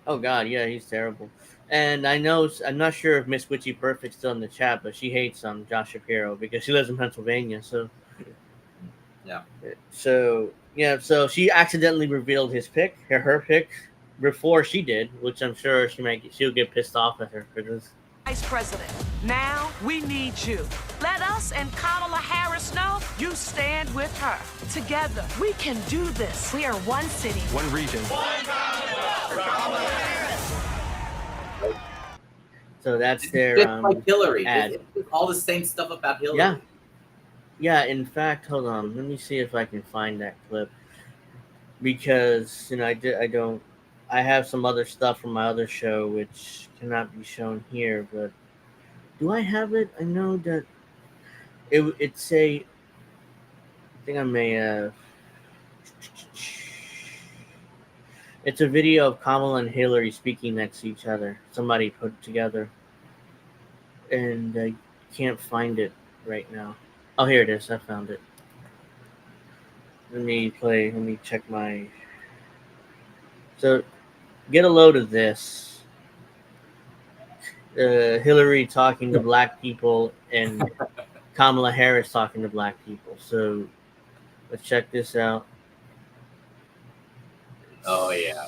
[SPEAKER 1] Oh God, yeah, he's terrible. And I'm not sure if Miss Witchy Perfect's still in the chat, but she hates Josh Shapiro because she lives in Pennsylvania. So.
[SPEAKER 2] Yeah.
[SPEAKER 1] So she accidentally revealed his pick, her pick, before she did, which I'm sure she'll get pissed off at her for this.
[SPEAKER 11] Vice President, now we need you. Let us and Kamala Harris know you stand with her. Together, we can do this. We are one city,
[SPEAKER 24] one region,
[SPEAKER 10] one Kamala Harris.
[SPEAKER 1] So that's their
[SPEAKER 2] just like Hillary.
[SPEAKER 1] ad.
[SPEAKER 2] It's all the same stuff about Hillary.
[SPEAKER 1] Yeah. In fact, hold on. Let me see if I can find that clip because I have some other stuff from my other show which cannot be shown here, but do I have it? I know that it's I think I may have. It's a video of Kamala and Hillary speaking next to each other. Somebody put together, and I can't find it right now. Oh, here it is. I found it. Let me check my. So, get a load of this. Hillary talking to black people and Kamala Harris talking to black people. So, let's check this out.
[SPEAKER 2] Oh, yeah.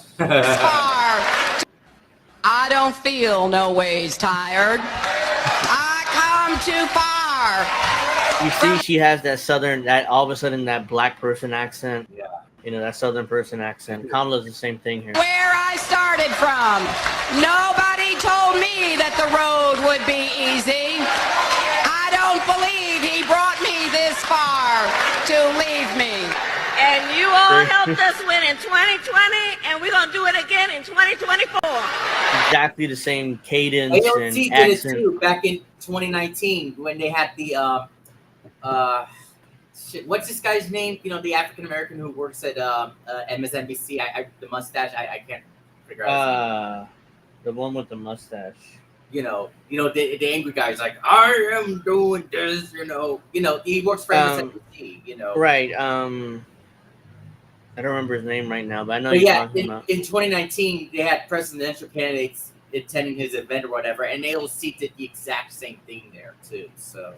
[SPEAKER 13] I don't feel no ways tired. I come too far.
[SPEAKER 1] You see, she has that all of a sudden that black person accent.
[SPEAKER 2] Yeah.
[SPEAKER 1] That southern person accent. Kamala's the same thing here.
[SPEAKER 13] Where I started from, nobody told me that the road would be easy. I don't believe he brought me this far to leave me.
[SPEAKER 11] And you all helped us win in 2020, and we're going to do it again in 2024.
[SPEAKER 1] Exactly the same cadence
[SPEAKER 2] AOC
[SPEAKER 1] and
[SPEAKER 2] did
[SPEAKER 1] accent.
[SPEAKER 2] it too back in 2019 when they had the What's this guy's name? You know, the African American who works at MSNBC. The mustache. I can't figure out his name.
[SPEAKER 1] The one with the mustache.
[SPEAKER 2] You know, the angry guy's like, I am doing this. You know, he works for MSNBC. You know,
[SPEAKER 1] right? I don't remember his name right now, but I know you're talking about.
[SPEAKER 2] In 2019, they had presidential candidates attending his event or whatever, and AOC did the exact same thing there too. So.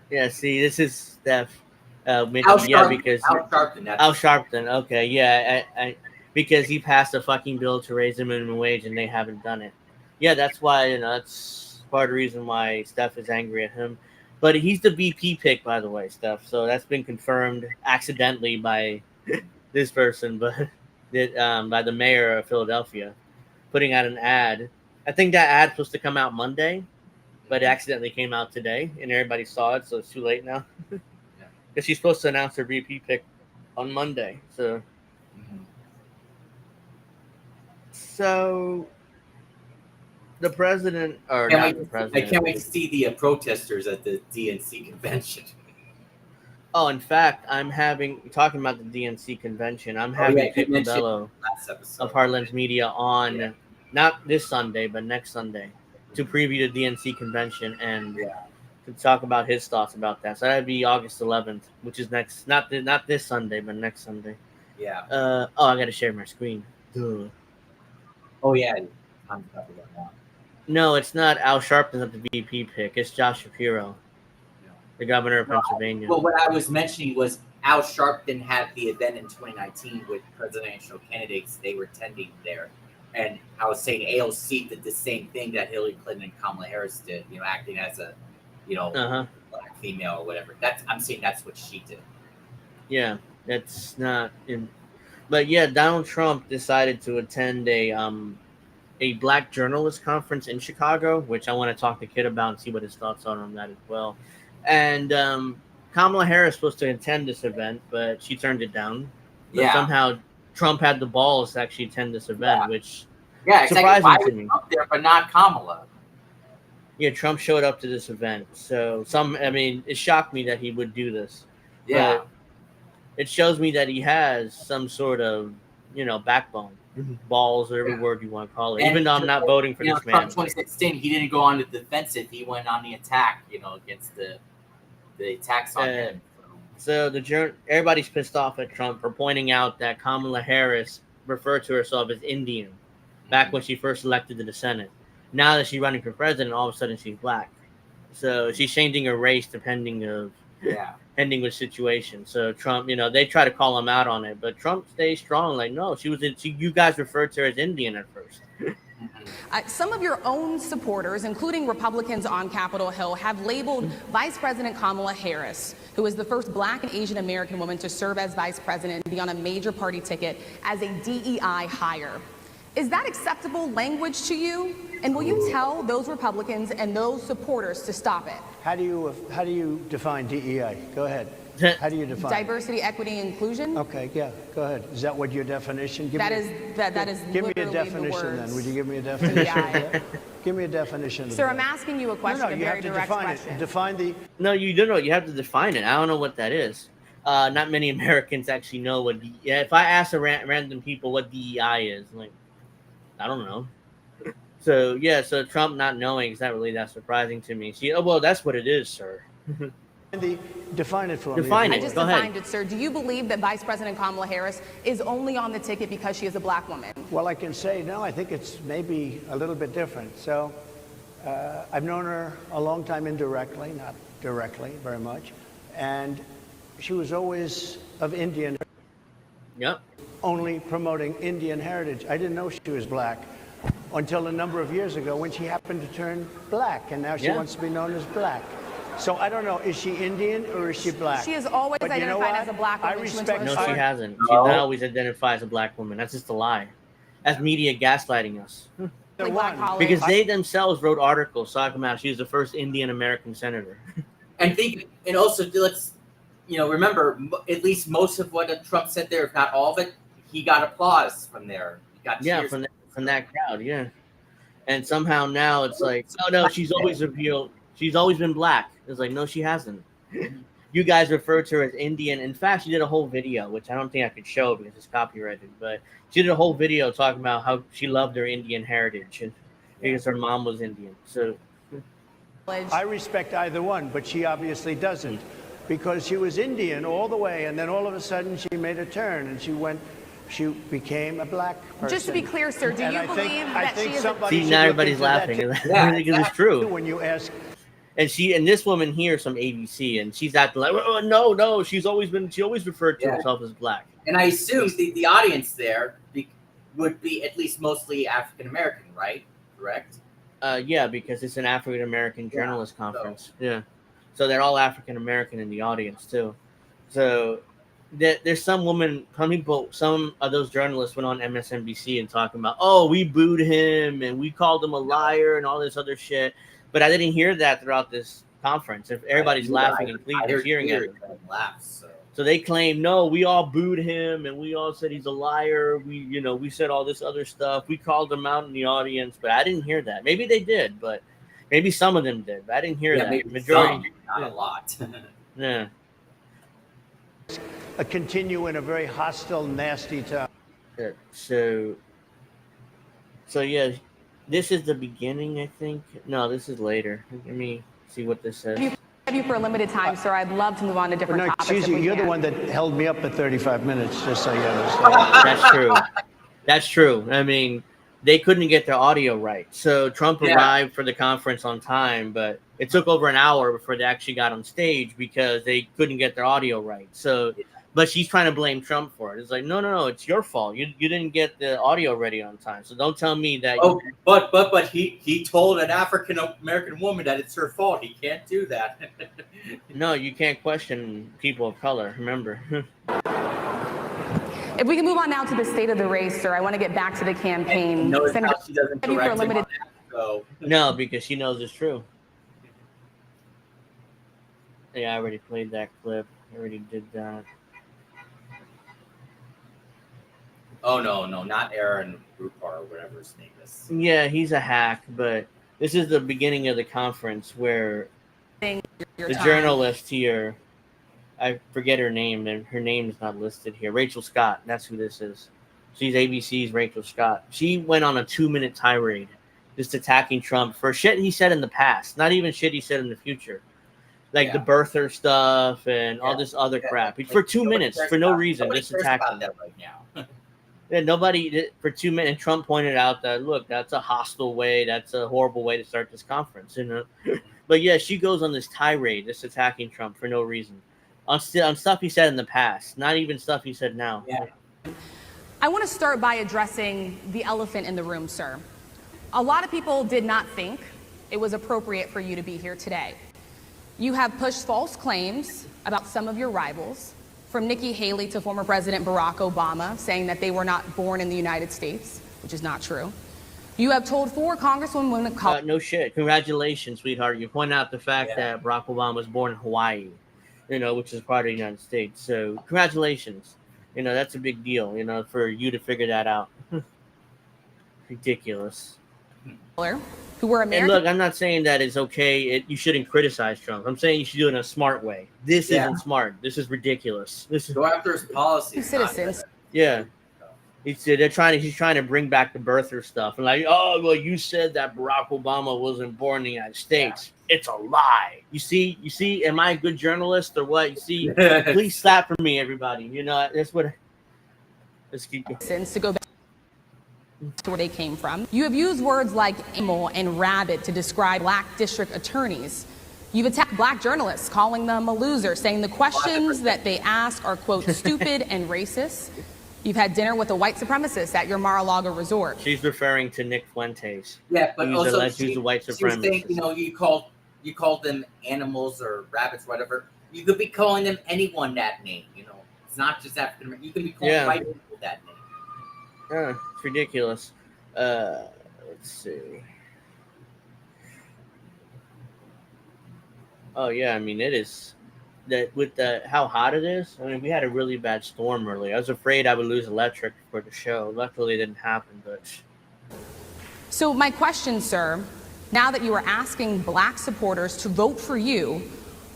[SPEAKER 1] Yeah, see, this is Steph.
[SPEAKER 2] Al Sharpton.
[SPEAKER 1] Al Sharpton. Okay, yeah, I because he passed a fucking bill to raise the minimum wage and they haven't done it. Yeah, that's why that's part of the reason why Steph is angry at him. But he's the VP pick, by the way, Steph. So that's been confirmed accidentally by this person, but by the mayor of Philadelphia, putting out an ad. I think that ad's supposed to come out Monday, but it accidentally came out today, and everybody saw it, so it's too late now. Because she's supposed to announce her VP pick on Monday. So the president, or not the president.
[SPEAKER 2] I can't wait to see the protesters at the DNC convention.
[SPEAKER 1] Oh, in fact, talking about the DNC convention, I'm having Pip Bello of Heartlands Media on, not this Sunday, but next Sunday, to preview the DNC convention and to talk about his thoughts about that. So that'd be August 11th, which is next, not this Sunday, but next Sunday.
[SPEAKER 2] Yeah.
[SPEAKER 1] I got to share my screen. Duh.
[SPEAKER 2] Oh, yeah. I'm talking about that.
[SPEAKER 1] No, it's not Al Sharpton at the VP pick. It's Josh Shapiro, the governor of Pennsylvania.
[SPEAKER 2] Well, what I was mentioning was Al Sharpton had the event in 2019 with presidential candidates. They were attending there. And I was saying AOC did the same thing that Hillary Clinton and Kamala Harris did, acting as a, black female or whatever. I'm saying that's what she did.
[SPEAKER 1] Yeah, that's not in. But yeah, Donald Trump decided to attend a Black journalist conference in Chicago, which I want to talk to Kid about and see what his thoughts are on that as well. And Kamala Harris was supposed to attend this event, but she turned it down. But somehow Trump had the balls to actually attend this event, which surprising to me.
[SPEAKER 2] Trump there, but not Kamala.
[SPEAKER 1] Yeah, Trump showed up to this event. So it shocked me that he would do this.
[SPEAKER 2] Yeah.
[SPEAKER 1] But it shows me that he has some sort of, backbone. Balls, whatever word you want to call it. Even though I'm not voting for this man.
[SPEAKER 2] Trump 2016, he didn't go on the defensive. He went on the attack, against the attacks on him.
[SPEAKER 1] So everybody's pissed off at Trump for pointing out that Kamala Harris referred to herself as Indian back when she first elected to the Senate. Now that she's running for president, all of a sudden she's black. So she's changing her race depending with situation. So Trump, they try to call him out on it, but Trump stays strong. Like, no, you guys referred to her as Indian at first.
[SPEAKER 7] Some of your own supporters, including Republicans on Capitol Hill, have labeled Vice President Kamala Harris, who is the first Black and Asian American woman to serve as vice president and be on a major party ticket, as a DEI hire. Is that acceptable language to you? And will you tell those Republicans and those supporters to stop it?
[SPEAKER 9] How do you define DEI? Go ahead. How do you define
[SPEAKER 7] diversity, equity, inclusion?
[SPEAKER 9] Okay, yeah, go ahead. Is that what your definition?
[SPEAKER 7] That is
[SPEAKER 9] give me a definition then. Would you give me a definition? Give me a definition.
[SPEAKER 7] Sir, I'm asking you a question.
[SPEAKER 9] No, you have to define it. Define the.
[SPEAKER 1] No, you don't know. You have to define it. I don't know what that is. Not many Americans actually know what. If I ask random people what DEI is, like, I don't know. So Trump not knowing is not really that surprising to me. Well, that's what it is, sir.
[SPEAKER 9] Define it for me.
[SPEAKER 7] I just defined it, sir. Do you believe that Vice President Kamala Harris is only on the ticket because she is a black woman?
[SPEAKER 9] Well, I can say no. I think it's maybe a little bit different. So I've known her a long time indirectly, not directly very much, and she was always of Indian.
[SPEAKER 1] Yep.
[SPEAKER 9] Only promoting Indian heritage. I didn't know she was black until a number of years ago when she happened to turn black, and now she wants to be known as black. So I don't know, is she Indian or is she black?
[SPEAKER 7] She has always identified as a black woman.
[SPEAKER 9] I respect.
[SPEAKER 1] No, she hasn't. She not always identified as a black woman. That's just a lie. That's media gaslighting us. Because they themselves wrote articles talking about she was the first Indian American senator.
[SPEAKER 2] And also let's remember, at least most of what Trump said there, if not all of it, he got applause from there. He got cheers
[SPEAKER 1] from that crowd, And somehow now it's like, oh no, she's always revealed. She's always been black. It's like, no, she hasn't. You guys refer to her as Indian. In fact, she did a whole video, which I don't think I could show because it's copyrighted, but she did a whole video talking about how she loved her Indian heritage and because her mom was Indian. So
[SPEAKER 9] I respect either one, but she obviously doesn't, because she was Indian all the way, and then all of a sudden she made a turn and she became a black person.
[SPEAKER 7] Just to be clear, sir, do you believe that she is a...
[SPEAKER 1] See, now everybody's laughing. Because it's true.
[SPEAKER 9] When you ask...
[SPEAKER 1] And this woman here is from ABC, and she's acting like, oh, no, she always referred to herself as black.
[SPEAKER 2] And I assume the audience there would be at least mostly African American, right? Correct?
[SPEAKER 1] Yeah, because it's an African American journalist conference. So they're all African American in the audience too. So there's some of those journalists went on MSNBC and talking about, oh, we booed him and we called him a liar and all this other shit. But I didn't hear that throughout this conference. If everybody's laughing and cheering at him. So they claim, no, we all booed him and we all said he's a liar. We said all this other stuff. We called him out in the audience, but I didn't hear that. Maybe they did, but maybe some of them did. But I didn't hear that. Majority,
[SPEAKER 2] not a lot.
[SPEAKER 1] Yeah.
[SPEAKER 9] Continue in a very hostile, nasty tone.
[SPEAKER 1] So yeah. This is the beginning, I think. No, this is later. Let me see what this says.
[SPEAKER 7] Have you for a limited time, sir. I'd love to move on to different topics.
[SPEAKER 9] Excuse you, you're the one that held me up at 35 minutes, just so you understand.
[SPEAKER 1] That's true. That's true. I mean, they couldn't get their audio right. So Trump arrived for the conference on time, but it took over an hour before they actually got on stage because they couldn't get their audio right. So, but she's trying to blame Trump for it. It's like, no, it's your fault. You didn't get the audio ready on time. So don't tell me that.
[SPEAKER 2] Oh, but he told an African American woman that it's her fault. He can't do that.
[SPEAKER 1] No, you can't question people of color. Remember.
[SPEAKER 7] If we can move on now to the state of the race, sir, I want to get back to the campaign.
[SPEAKER 2] Notice how she doesn't correct him on that, so.
[SPEAKER 1] No, because she knows it's true. Yeah, I already played that clip. I already did that.
[SPEAKER 2] Oh, no, not Aaron Rupar or whatever his name is.
[SPEAKER 1] Yeah, he's a hack, but this is the beginning of the conference where the journalist here, I forget her name, and her name is not listed here. Rachel Scott, that's who this is. She's ABC's Rachel Scott. She went on a 2-minute tirade just attacking Trump for shit he said in the past, not even shit he said in the future. Like the birther stuff and all this other crap. For 2 minutes, for no reason, just attacking him.
[SPEAKER 2] Right now.
[SPEAKER 1] Yeah, nobody for 2 minutes. And Trump pointed out that, look, that's a hostile way. That's a horrible way to start this conference. But yeah, she goes on this tirade, just attacking Trump for no reason. On stuff he said in the past, not even stuff he said now.
[SPEAKER 7] Yeah. I want to start by addressing the elephant in the room, sir. A lot of people did not think it was appropriate for you to be here today. You have pushed false claims about some of your rivals, from Nikki Haley to former President Barack Obama, saying that they were not born in the United States, which is not true. You have told 4 congresswomen...
[SPEAKER 1] no shit. Congratulations, sweetheart. You point out the fact that Barack Obama was born in Hawaii, which is part of the United States. So congratulations. That's a big deal, for you to figure that out. Ridiculous.
[SPEAKER 7] Who were American.
[SPEAKER 1] And look, I'm not saying that it's okay. You shouldn't criticize Trump. I'm saying you should do it in a smart way. This isn't smart. This is ridiculous.
[SPEAKER 2] Go after his policies.
[SPEAKER 7] Citizens.
[SPEAKER 1] Yeah. He's trying to bring back the birther stuff. And like, oh, well, you said that Barack Obama wasn't born in the United States. Yeah. It's a lie. You see, am I a good journalist or what? You see, please slap for me, everybody. That's what. Let's keep going.
[SPEAKER 7] To go back to where they came from. You have used words like animal and rabbit to describe black district attorneys. You've attacked black journalists, calling them a loser, saying the questions that they ask are, quote, stupid and racist. You've had dinner with a white supremacist at your Mar-a-Lago resort.
[SPEAKER 1] She's referring to Nick Fuentes.
[SPEAKER 2] Yeah, but also
[SPEAKER 1] who's a white supremacist.
[SPEAKER 2] She was saying, you called them animals or rabbits, whatever. You could be calling them anyone that name. It's not just African American. You could be calling white people that name.
[SPEAKER 1] It's ridiculous. Let's see. Oh yeah, I mean it is. That with how hot it is. I mean, we had a really bad storm earlier. I was afraid I would lose electric for the show. Luckily, it didn't happen. But
[SPEAKER 7] so my question, sir, Now that you are asking Black supporters to vote for you,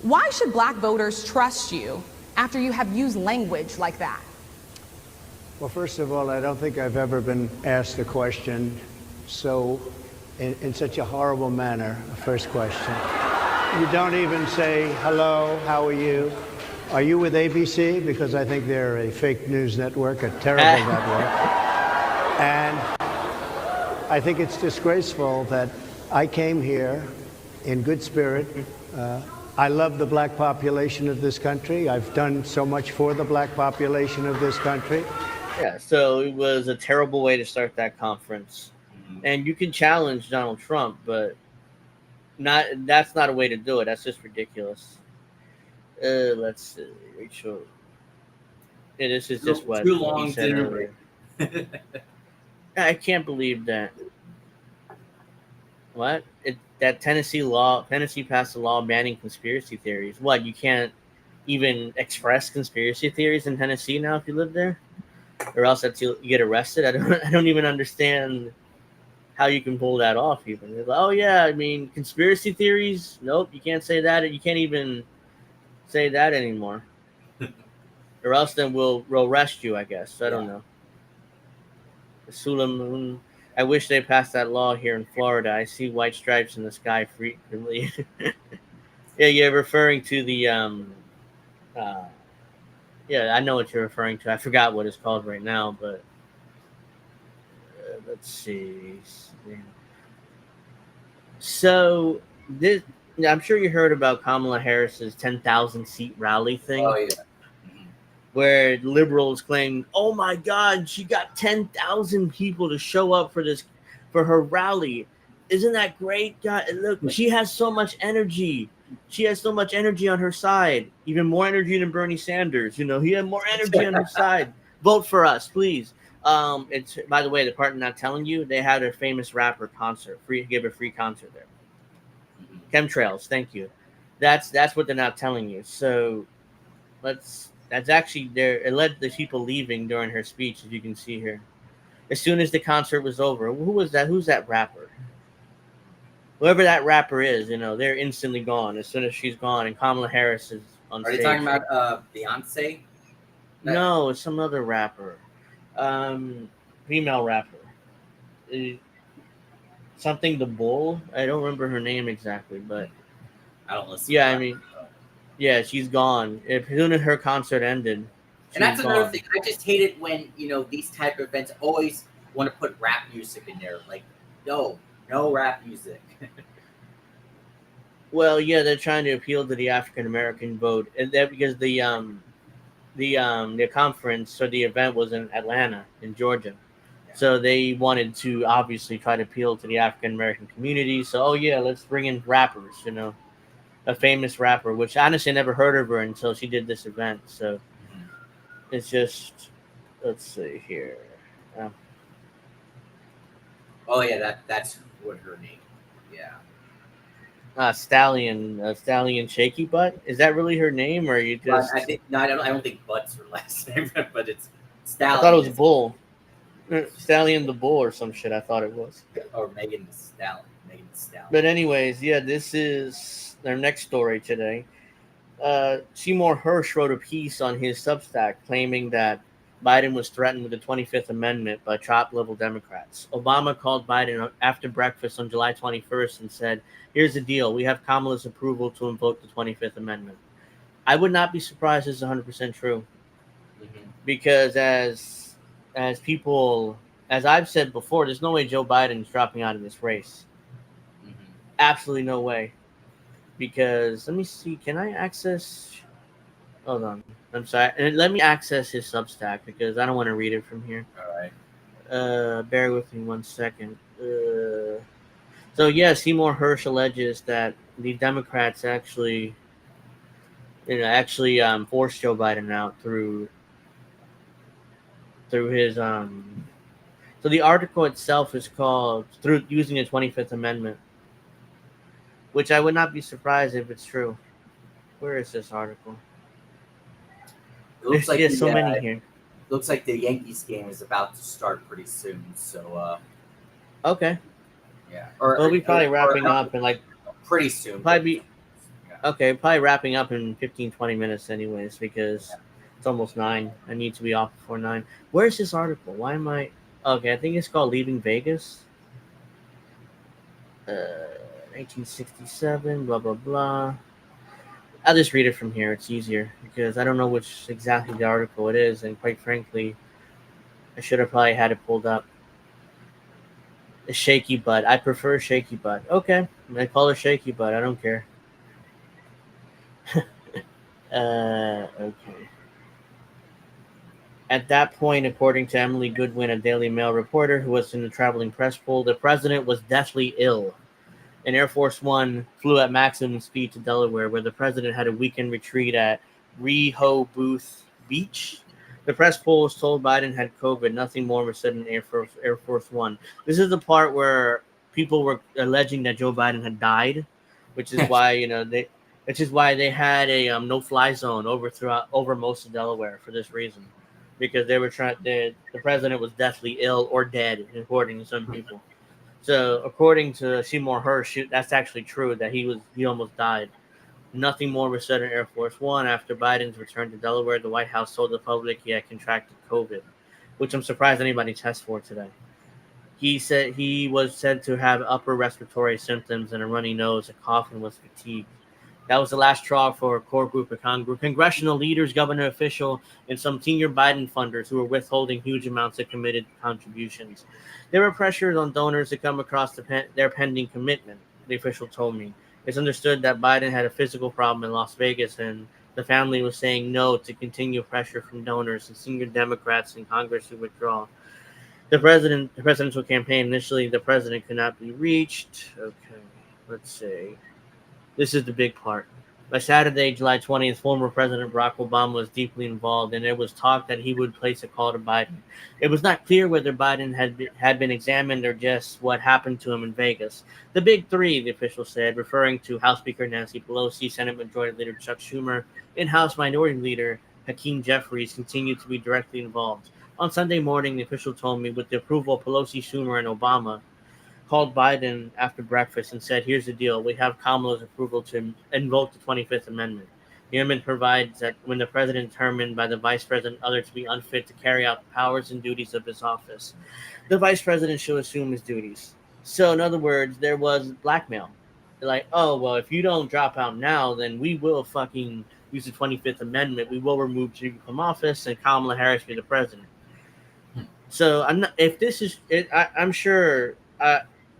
[SPEAKER 7] why should Black voters trust you after you have used language like that?
[SPEAKER 9] Well, first of all, I don't think I've ever been asked a question in such a horrible manner. First question. You don't even say, hello, how are you? Are you with ABC? Because I think they're a fake news network, a terrible network. And I think it's disgraceful that I came here in good spirit. I love the Black population of this country. I've done so much for the Black population of this country.
[SPEAKER 1] Yeah, so it was a terrible way to start that conference. And you can challenge Donald Trump, but that's not a way to do it. That's just ridiculous. Let's see, Rachel. Yeah, this is just what
[SPEAKER 2] too
[SPEAKER 1] he
[SPEAKER 2] long
[SPEAKER 1] said
[SPEAKER 2] dinner
[SPEAKER 1] earlier. I can't believe that. What? That Tennessee passed a law banning conspiracy theories. What? You can't even express conspiracy theories in Tennessee now if you live there, or else you get arrested. I don't even understand how you can pull that off. Even like, oh yeah, I mean conspiracy theories. Nope, you can't say that. You can't even say that anymore, or else then we'll arrest you. I guess I don't know. Suleiman, I wish they passed that law here in Florida. I see white stripes in the sky frequently. Yeah, you're referring to the yeah, I know what you're referring to. I forgot what it's called right now, but let's see. So this, I'm sure you heard about Kamala Harris's 10,000 seat rally thing.
[SPEAKER 2] Oh yeah.
[SPEAKER 1] Where liberals claim, "Oh my God, she got 10,000 people to show up for her rally. Isn't that great? God, look, she has so much energy. She has so much energy on her side. Even more energy than Bernie Sanders. You know, he had more energy on her side. Vote for us, please." It's, by the way, the part I'm not telling you, they had a famous rapper concert, give a free concert there. Chemtrails, thank you. That's what they're not telling you. So that's actually there. It led to people leaving during her speech, as you can see here. As soon as the concert was over, who was that? Who's that rapper? Whoever that rapper is, you know, they're instantly gone as soon as she's gone, and Kamala Harris is on stage.
[SPEAKER 2] Are you talking about Beyonce?
[SPEAKER 1] No, it's some other rapper, female rapper. Something the Bull. I don't remember her name exactly, but
[SPEAKER 2] I don't listen.
[SPEAKER 1] Yeah, I mean. Yeah, she's gone. As soon as her concert ended,
[SPEAKER 2] and that's another thing. I just hate it when these type of events always want to put rap music in there. Like, no rap music.
[SPEAKER 1] Well, yeah, they're trying to appeal to the African American vote, and that because the conference or the event was in Atlanta, in Georgia, so they wanted to obviously try to appeal to the African American community. So, oh yeah, let's bring in rappers, a famous rapper, which honestly I never heard of her until she did this event. So it's just, let's see here.
[SPEAKER 2] Oh yeah, that's what her name. Yeah.
[SPEAKER 1] Stallion Shaky Butt. Is that really her name, or are you just?
[SPEAKER 2] I think no. I don't think Butt's her last name, but it's Stallion.
[SPEAKER 1] I thought it was Bull. Stallion the Bull or some shit. I thought it was.
[SPEAKER 2] Or Megan the Stallion.
[SPEAKER 1] But anyways, yeah, this is their next story today. Seymour Hersh wrote a piece on his Substack claiming that Biden was threatened with the 25th Amendment by top-level Democrats. Obama called Biden after breakfast on July 21st and said, "Here's the deal. We have Kamala's approval to invoke the 25th Amendment." I would not be surprised it's 100% true. Because as people, as I've said before, there's no way Joe Biden is dropping out of this race. Absolutely no way. Because, let me see, can I access... Hold on. I'm sorry. And let me access his Substack because I don't want to read it from here.
[SPEAKER 2] All right.
[SPEAKER 1] Bear with me 1 second. So, yeah, Seymour Hersh alleges that the Democrats actually forced Joe Biden out through his... So the article itself is called "Through Using the 25th Amendment," which I would not be surprised if it's true. Where is this article?
[SPEAKER 2] Looks like
[SPEAKER 1] so many here.
[SPEAKER 2] Looks like the Yankees game is about to start pretty soon. So
[SPEAKER 1] okay.
[SPEAKER 2] Yeah.
[SPEAKER 1] We'll be probably wrapping up in like
[SPEAKER 2] pretty soon.
[SPEAKER 1] Probably wrapping up in 15, 20 minutes anyways, because it's almost 9. I need to be off before 9. Where's this article? Why am I... Okay, I think it's called Leaving Vegas. 1967, blah, blah, blah. I'll just read it from here. It's easier, because I don't know which exactly the article it is, and quite frankly, I should have probably had it pulled up. A shaky butt. I prefer shaky butt. Okay, I call her shaky butt. I don't care. Okay. At that point, according to Emily Goodwin, a Daily Mail reporter who was in the traveling press pool, the president was deathly ill. An Air Force One flew at maximum speed to Delaware, where the president had a weekend retreat at Rehoboth Beach. The press poll was told Biden had COVID. Nothing more was said in Air Force One. This is the part where people were alleging that Joe Biden had died, which is why they had a no-fly zone over most of Delaware for this reason, because they were the president was deathly ill or dead, according to some people. So, according to Seymour Hersh, that's actually true, that he almost died. Nothing more was said in Air Force One. After Biden's return to Delaware, the White House told the public he had contracted COVID, which I'm surprised anybody tests for today. He said he was said to have upper respiratory symptoms and a runny nose, a cough, and was fatigued. That was the last straw for a core group of congressional leaders, government official, and some senior Biden funders who were withholding huge amounts of committed contributions. There were pressures on donors to come across their pending commitment, the official told me. It's understood that Biden had a physical problem in Las Vegas, and the family was saying no to continue pressure from donors and senior Democrats in Congress to withdraw. The presidential campaign, initially, the president could not be reached. Okay, let's see. This is the big part. By Saturday, July 20th, former President Barack Obama was deeply involved, and there was talk that he would place a call to Biden. It was not clear whether Biden had been examined or just what happened to him in Vegas. The big three, the official said, referring to House Speaker Nancy Pelosi, Senate Majority Leader Chuck Schumer, and House Minority Leader Hakeem Jeffries, continued to be directly involved. On Sunday morning, the official told me, with the approval of Pelosi, Schumer, and Obama, called Biden after breakfast and said, here's the deal. We have Kamala's approval to invoke the 25th Amendment. The amendment provides that when the president determined by the vice president or other to be unfit to carry out the powers and duties of his office, the vice president shall assume his duties. So, in other words, there was blackmail. They're like, oh, well, if you don't drop out now, then we will fucking use the 25th Amendment. We will remove you from office and Kamala Harris be the president. So, I'm sure...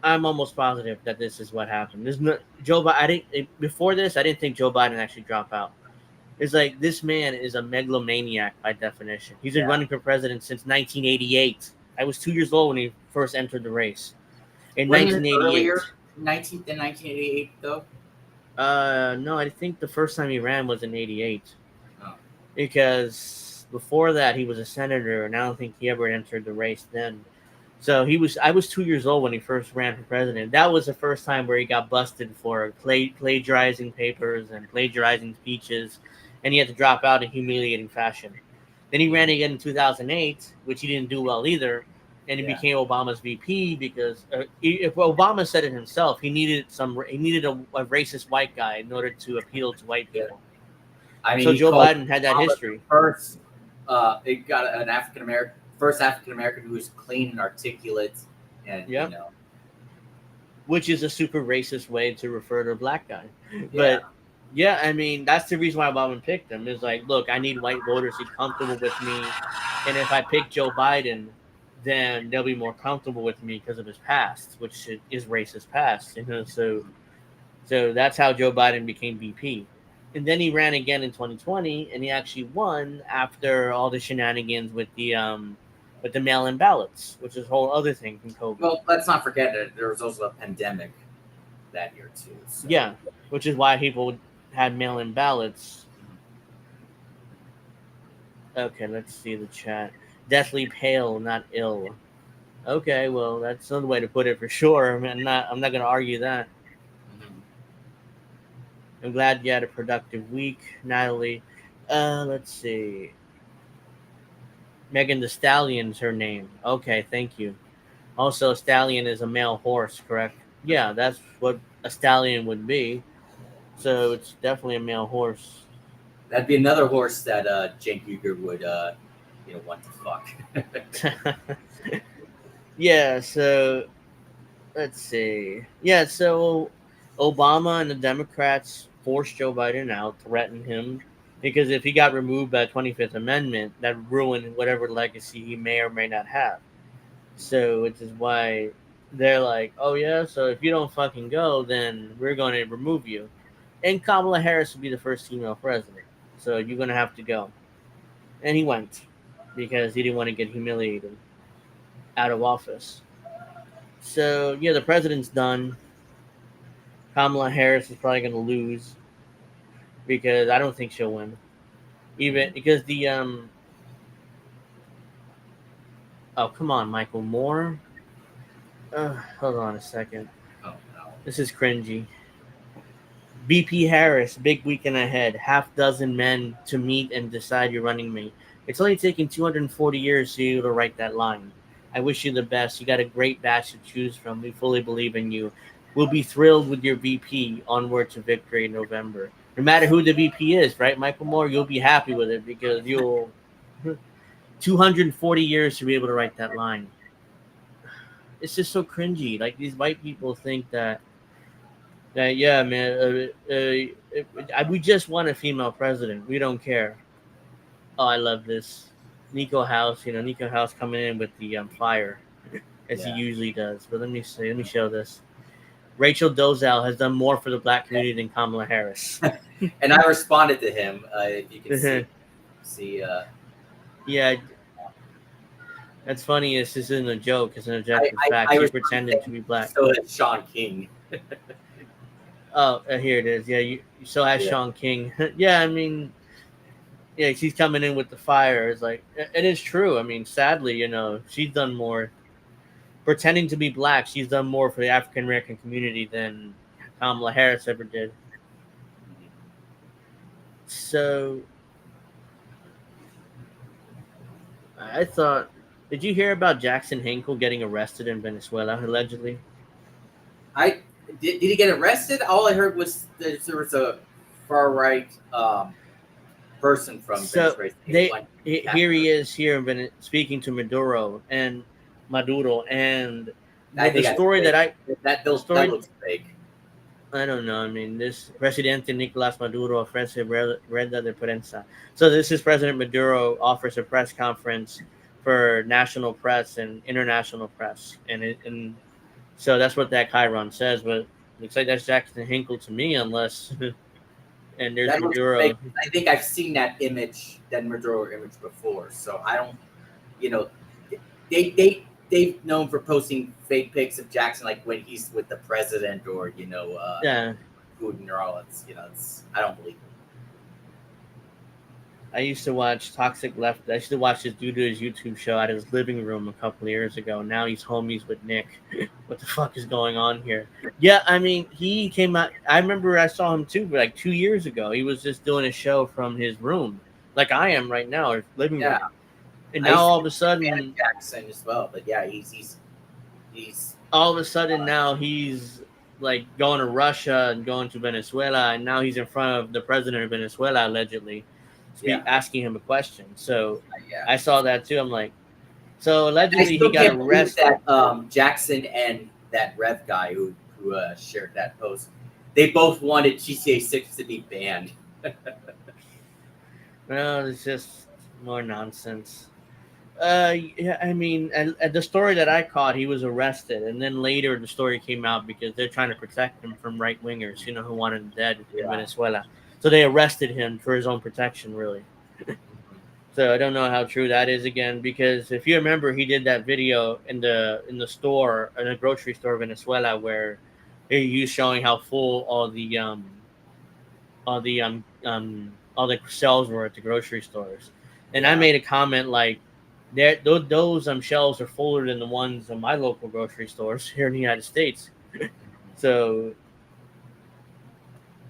[SPEAKER 1] I'm almost positive that this is what happened. There's no Joe Biden. Before this, I didn't think Joe Biden actually dropped out. It's like this man is a megalomaniac by definition. He's been running for president since 1988. I was 2 years old when he first entered the race. In 1988.
[SPEAKER 2] In 1988, though.
[SPEAKER 1] No, I think the first time he ran was in '88. Oh. Because before that, he was a senator, and I don't think he ever entered the race then. So I was 2 years old when he first ran for president. That was the first time where he got busted for plagiarizing papers and plagiarizing speeches, and he had to drop out in humiliating fashion. Then he ran again in 2008, which he didn't do well either, and he became Obama's VP because if Obama said it himself, he needed a racist white guy in order to appeal to white people.
[SPEAKER 2] I mean,
[SPEAKER 1] so Joe Biden had that history.
[SPEAKER 2] First, it got an first African American who was clean and articulate, and
[SPEAKER 1] which is a super racist way to refer to a black guy. But yeah, I mean that's the reason why Obama picked him. Is like, look, I need white voters to be comfortable with me, and if I pick Joe Biden, then they'll be more comfortable with me because of his past, which is racist past. So that's how Joe Biden became VP. And then he ran again in 2020, and he actually won after all the shenanigans with the mail-in ballots, which is a whole other thing from COVID.
[SPEAKER 2] Well, let's not forget that there was also a pandemic that year too. So.
[SPEAKER 1] Yeah, which is why people had mail-in ballots. Okay, let's see the chat. Deathly pale, not ill. Okay, well, that's another way to put it for sure. I mean, I'm not going to argue that. I'm glad you had a productive week, Natalie. Let's see. Megan Thee Stallion's her name. Okay, thank you. Also, a stallion is a male horse, correct? Yeah, that's what a stallion would be. So it's definitely a male horse.
[SPEAKER 2] That'd be another horse that Cenk Uygur would want to fuck.
[SPEAKER 1] Yeah, so let's see. Yeah, so Obama and the Democrats forced Joe Biden out, threatened him, because if he got removed by the 25th Amendment, that ruined whatever legacy he may or may not have. So, which is why they're like, oh, yeah, so if you don't fucking go, then we're going to remove you. And Kamala Harris would be the first female president. So, you're going to have to go. And he went because he didn't want to get humiliated out of office. So, yeah, the president's done. Kamala Harris is probably going to lose because I don't think she'll win. Even because oh, come on, Michael Moore. Hold on a second.
[SPEAKER 2] Oh, no.
[SPEAKER 1] This is cringy. BP Harris, big weekend ahead. Half dozen men to meet and decide your running mate. It's only taken 240 years for you to write that line. I wish you the best. You got a great batch to choose from. We fully believe in you. We'll be thrilled with your VP. Onward to victory in November. No matter who the VP is, right, Michael Moore, you'll be happy with it because you'll 240 years to be able to write that line. It's just so cringy. Like, these white people think that yeah, man, we just want a female president. We don't care. Oh, I love this. Nico House coming in with the fire, as he usually does. But let me show this. Rachel Dolezal has done more for the black community than Kamala Harris.
[SPEAKER 2] And I responded to him. If you can see.
[SPEAKER 1] Yeah. That's funny. This isn't a joke. It's an objective fact. She pretended to be black.
[SPEAKER 2] So is Sean King.
[SPEAKER 1] Oh, here it is. Yeah, you still have Sean King. Yeah, I mean, yeah, she's coming in with the fire. It's like, it is true. I mean, sadly, she's done more. Pretending to be black, she's done more for the African American community than Kamala Harris ever did. So, I thought, did you hear about Jackson Hinkle getting arrested in Venezuela, allegedly?
[SPEAKER 2] Did he get arrested? All I heard was that there was a far right person from Venezuela.
[SPEAKER 1] Here he is here speaking to Maduro, and the story that looks fake. I don't know. I mean, this Presidente Nicolás Maduro ofrece rueda de prensa. So this is President Maduro offers a press conference for national press and international press, and so that's what that Chiron says. But it looks like that's Jackson Hinkle to me, unless and there's
[SPEAKER 2] that
[SPEAKER 1] Maduro.
[SPEAKER 2] I think I've seen that Maduro image before. So I don't, they've known for posting fake pics of Jackson, like when he's with the president or Putin or all. I don't believe it.
[SPEAKER 1] I used to watch Toxic Left. I used to watch this dude do his YouTube show at his living room a couple of years ago. Now he's homies with Nick. What the fuck is going on here? Yeah, I mean, he came out. I remember I saw him too, like 2 years ago. He was just doing a show from his room, like I am right now, or living room. And now all of a sudden,
[SPEAKER 2] Jackson as well. But yeah, he's
[SPEAKER 1] all of a sudden now he's like going to Russia and going to Venezuela, and now he's in front of the president of Venezuela allegedly. Asking him a question. So I saw that too. I'm like, so allegedly he got arrested.
[SPEAKER 2] That Jackson and that Rev guy who shared that post, they both wanted GTA 6 to be banned.
[SPEAKER 1] Well, it's just more nonsense. Yeah, I mean, at the story that I caught, he was arrested, and then later the story came out because they're trying to protect him from right wingers, who wanted him dead in Venezuela. So they arrested him for his own protection, really. So I don't know how true that is again, because if you remember, he did that video in the store, in a grocery store in Venezuela, where he was showing how full all the shelves were at the grocery stores. And I made a comment like, those shelves are fuller than the ones in my local grocery stores here in the United States. So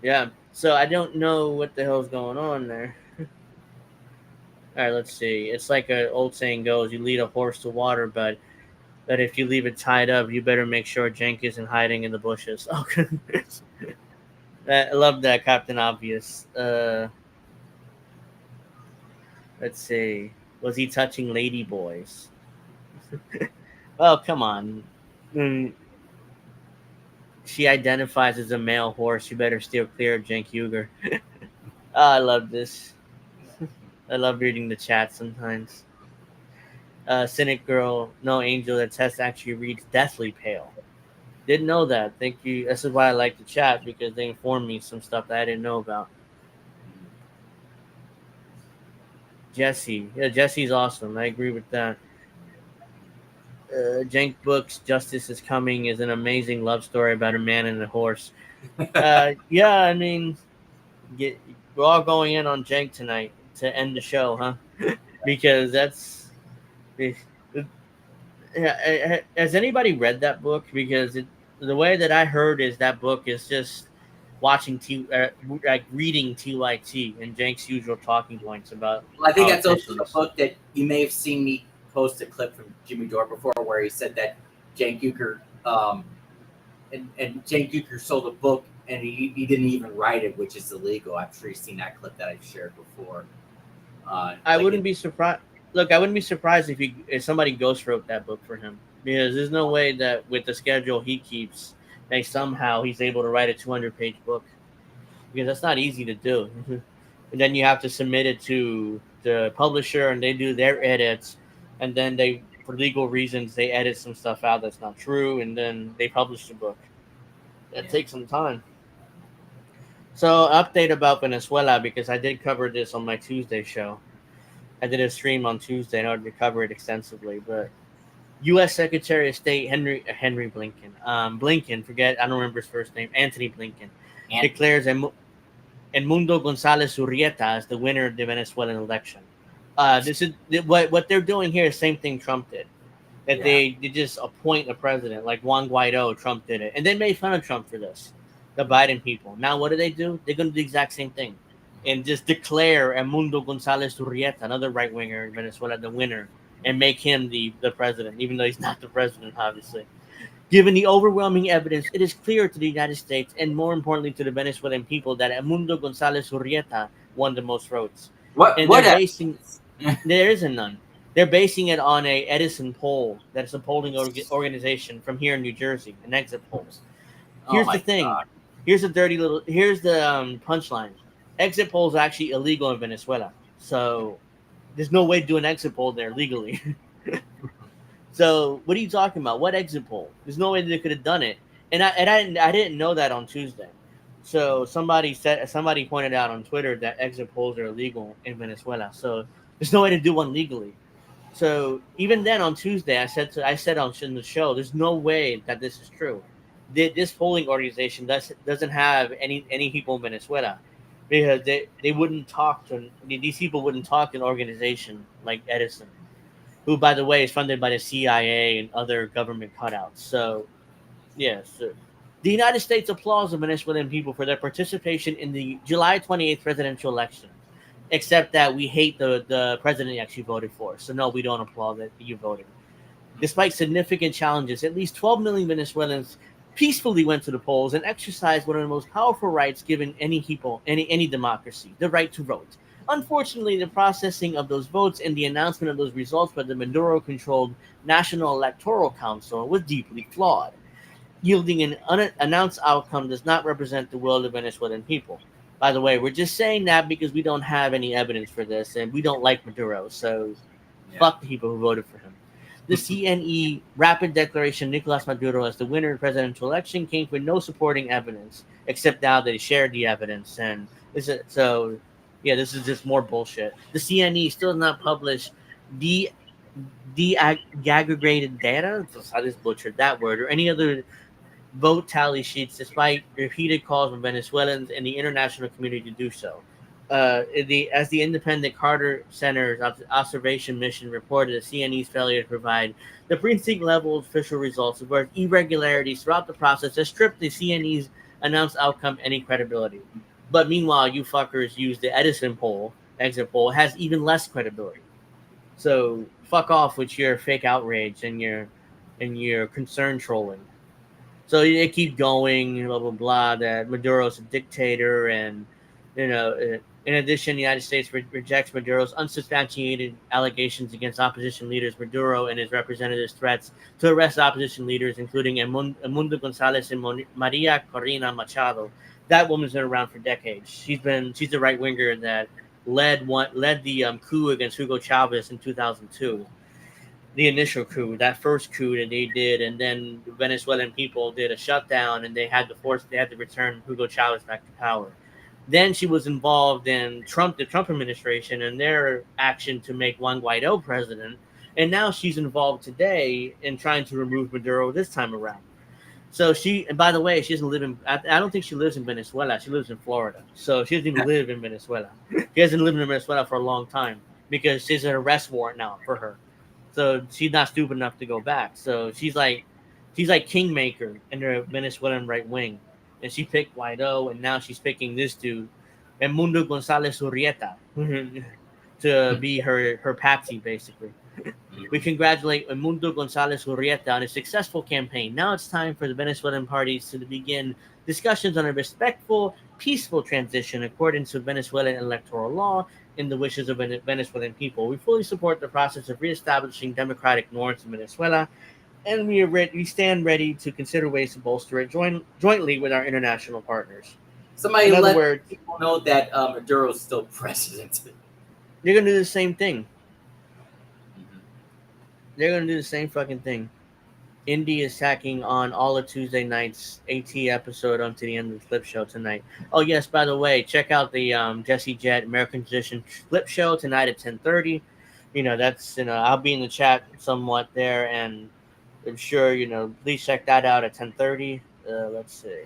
[SPEAKER 1] yeah. So I don't know what the hell's going on there. All right, let's see. It's like an old saying goes, you lead a horse to water, but that if you leave it tied up, you better make sure Cenk isn't hiding in the bushes. Oh, goodness. I love that, Captain Obvious. Let's see. Was he touching lady boys? Well, come on. She identifies as a male horse. You better steer clear of Cenk Uygur. I love this. I love reading the chat sometimes. Cynic Girl, no angel, that test actually reads deathly pale. Didn't know that. Thank you. This is why I like the chat, because they informed me some stuff that I didn't know about. Jesse. Yeah, Jesse's awesome. I agree with that. Cenk Book's Justice is Coming is an amazing love story about a man and a horse. Yeah, I mean, we're all going in on Cenk tonight to end the show, huh? Because that's... Has anybody read that book? Because the way that I heard is that book is just watching like reading TYT and Cenk's usual talking points about.
[SPEAKER 2] Well, I think that's also the book that you may have seen me post a clip from Jimmy Dore before, where he said that Cenk Uygur and Cenk Uygur sold a book and he didn't even write it, which is illegal. I'm sure you've seen that clip that I've shared before.
[SPEAKER 1] I wouldn't be surprised. Look, I wouldn't be surprised if somebody ghost wrote that book for him, because there's no way that with the schedule he keeps, that somehow he's able to write a 200-page book, because that's not easy to do. And then you have to submit it to the publisher, and they do their edits, and then for legal reasons, they edit some stuff out that's not true, and then they publish the book. That takes some time. So, update about Venezuela, because I did cover this on my Tuesday show. I did a stream on Tuesday in order to cover it extensively, but U.S. Secretary of State Henry Blinken, I don't remember his first name, Anthony Blinken, declares Edmundo González Urrieta as the winner of the Venezuelan election. This is what they're doing here. Same thing Trump did. That they just appoint a president like Juan Guaido. Trump did it, and they made fun of Trump for this. The Biden people. Now what do? They're going to do the exact same thing, and just declare Edmundo González Urrieta, another right winger in Venezuela, the winner, and make him the president, even though he's not the president, obviously. Given the overwhelming evidence, it is clear to the United States, and more importantly to the Venezuelan people, that Edmundo González Urrieta won the most votes. There isn't none. They're basing it on a Edison poll that is a polling organization from here in New Jersey, an exit polls. Here's the thing. God. Here's the punchline. Exit polls are actually illegal in Venezuela, so there's no way to do an exit poll there legally. So what are you talking about? What exit poll? There's no way they could have done it, and I didn't know that on Tuesday. So somebody pointed out on Twitter that exit polls are illegal in Venezuela, so there's no way to do one legally. So even then on Tuesday, I said on the show, there's no way that this is true. This polling organization doesn't have any people in Venezuela, because they wouldn't talk to these people. Wouldn't talk to an organization like Edison, who, by the way, is funded by the CIA and other government cutouts. So, yes, the United States applauds the Venezuelan people for their participation in the July 28th presidential election, except that we hate the president you actually voted for. So, no, we don't applaud that you voted. Despite significant challenges, at least 12 million Venezuelans peacefully went to the polls and exercised one of the most powerful rights given any people, any democracy, the right to vote. Unfortunately, the processing of those votes and the announcement of those results by the Maduro-controlled National Electoral Council was deeply flawed. Yielding an unannounced outcome does not represent the will of the Venezuelan people. By the way, we're just saying that because we don't have any evidence for this, and we don't like Maduro, so fuck the people who voted for him. The CNE rapid declaration Nicolas Maduro as the winner of the presidential election came with no supporting evidence, except now they shared the evidence, and this is just more bullshit. The CNE still has not published de-aggregated data, I just butchered that word, or any other vote tally sheets, despite repeated calls from Venezuelans and the international community to do so. As the independent Carter Center's observation mission reported, the CNE's failure to provide the precinct-level official results of irregularities throughout the process has stripped the CNE's announced outcome any credibility. But meanwhile, you fuckers use the Edison poll, exit poll, has even less credibility. So fuck off with your fake outrage and your and you're concern trolling. So they keep going, blah blah blah. That Maduro's a dictator, and in addition, the United States rejects Maduro's unsubstantiated allegations against opposition leaders. Maduro and his representatives' threats to arrest opposition leaders, including Edmundo Gonzalez and Maria Corina Machado. That woman's been around for decades. She's a right winger that led the coup against Hugo Chavez in 2002. The initial coup, that first coup that they did, and then the Venezuelan people did a shutdown, and they had to return Hugo Chavez back to power. Then she was involved in the Trump administration, and their action to make Juan Guaido president, and now she's involved today in trying to remove Maduro this time around. So and by the way, she doesn't live in. I don't think she lives in Venezuela. She lives in Florida. So she doesn't even live in Venezuela. She hasn't lived in Venezuela for a long time because there's an arrest warrant now for her. So she's not stupid enough to go back. So she's like kingmaker in the Venezuelan right wing, and she picked Guaido, and now she's picking this dude, Edmundo Gonzalez Urrieta, to be her patsy basically. We congratulate Edmundo Gonzalez Urrieta on a successful campaign. Now it's time for the Venezuelan parties to begin discussions on a respectful, peaceful transition according to Venezuelan electoral law in the wishes of Venezuelan people. We fully support the process of reestablishing democratic norms in Venezuela, and we stand ready to consider ways to bolster it jointly with our international partners.
[SPEAKER 2] Somebody let people know that Maduro is still president.
[SPEAKER 1] They're going to do the same thing. They're going to do the same fucking thing. Indy is tacking on all of Tuesday night's AT episode onto the end of the clip show tonight. Oh, yes, by the way, check out the Jesse Jett American Tradition clip show tonight at 10:30. That's, I'll be in the chat somewhat there, and I'm sure, please check that out at 10:30. Let's see.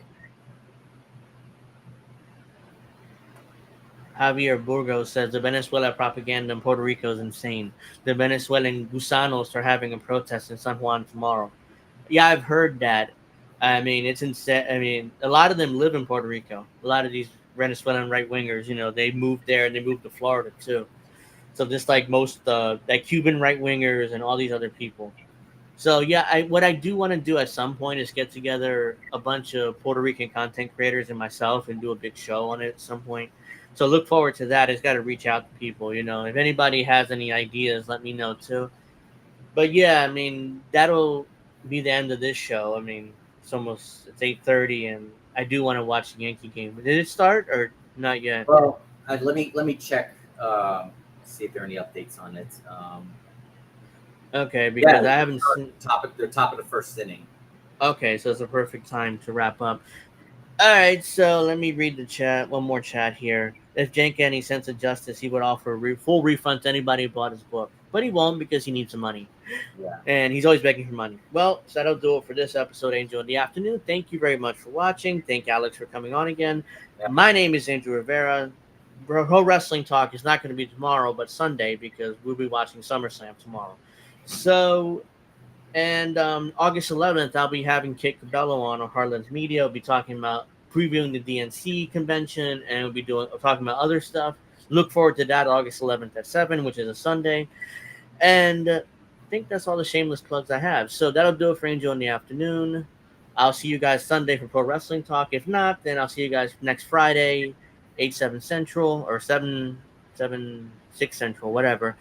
[SPEAKER 1] Javier Burgos says the Venezuela propaganda in Puerto Rico is insane. The Venezuelan gusanos are having a protest in San Juan tomorrow. Yeah, I've heard that. I mean, it's insane. I mean, a lot of them live in Puerto Rico. A lot of these Venezuelan right wingers, they moved there and they moved to Florida too. So just like most like Cuban right wingers and all these other people. So yeah, what I do want to do at some point is get together a bunch of Puerto Rican content creators and myself and do a big show on it at some point. So look forward to that. It's got to reach out to people. If anybody has any ideas, let me know too. But yeah, I mean, that'll be the end of this show. I mean, it's 8:30, and I do want to watch the Yankee game. Did it start or not yet?
[SPEAKER 2] Well, let me check. See if there are any updates on it.
[SPEAKER 1] Okay, because I haven't seen
[SPEAKER 2] they're top of the first inning.
[SPEAKER 1] Okay, so it's a perfect time to wrap up. All right, so let me read the chat. One more chat here. If Cenk had any sense of justice, he would offer a full refund to anybody who bought his book. But he won't because he needs some money.
[SPEAKER 2] Yeah.
[SPEAKER 1] And he's always begging for money. Well, so that'll do it for this episode, Angel in the Afternoon. Thank you very much for watching. Thank Alex for coming on again. Yeah. My name is Andrew Rivera. Pro Wrestling Talk is not going to be tomorrow, but Sunday, because we'll be watching SummerSlam tomorrow. So, and August 11th, I'll be having Kit Cabello on Heartlands Media. We'll be talking about previewing the DNC convention, and we'll be talking about other stuff. Look forward to that August 11th at 7, which is a Sunday. And I think that's all the shameless plugs I have. So that'll do it for Angel in the Afternoon. I'll see you guys Sunday for Pro Wrestling Talk. If not, then I'll see you guys next Friday, 8/7 Central, or 7/6 Central, whatever,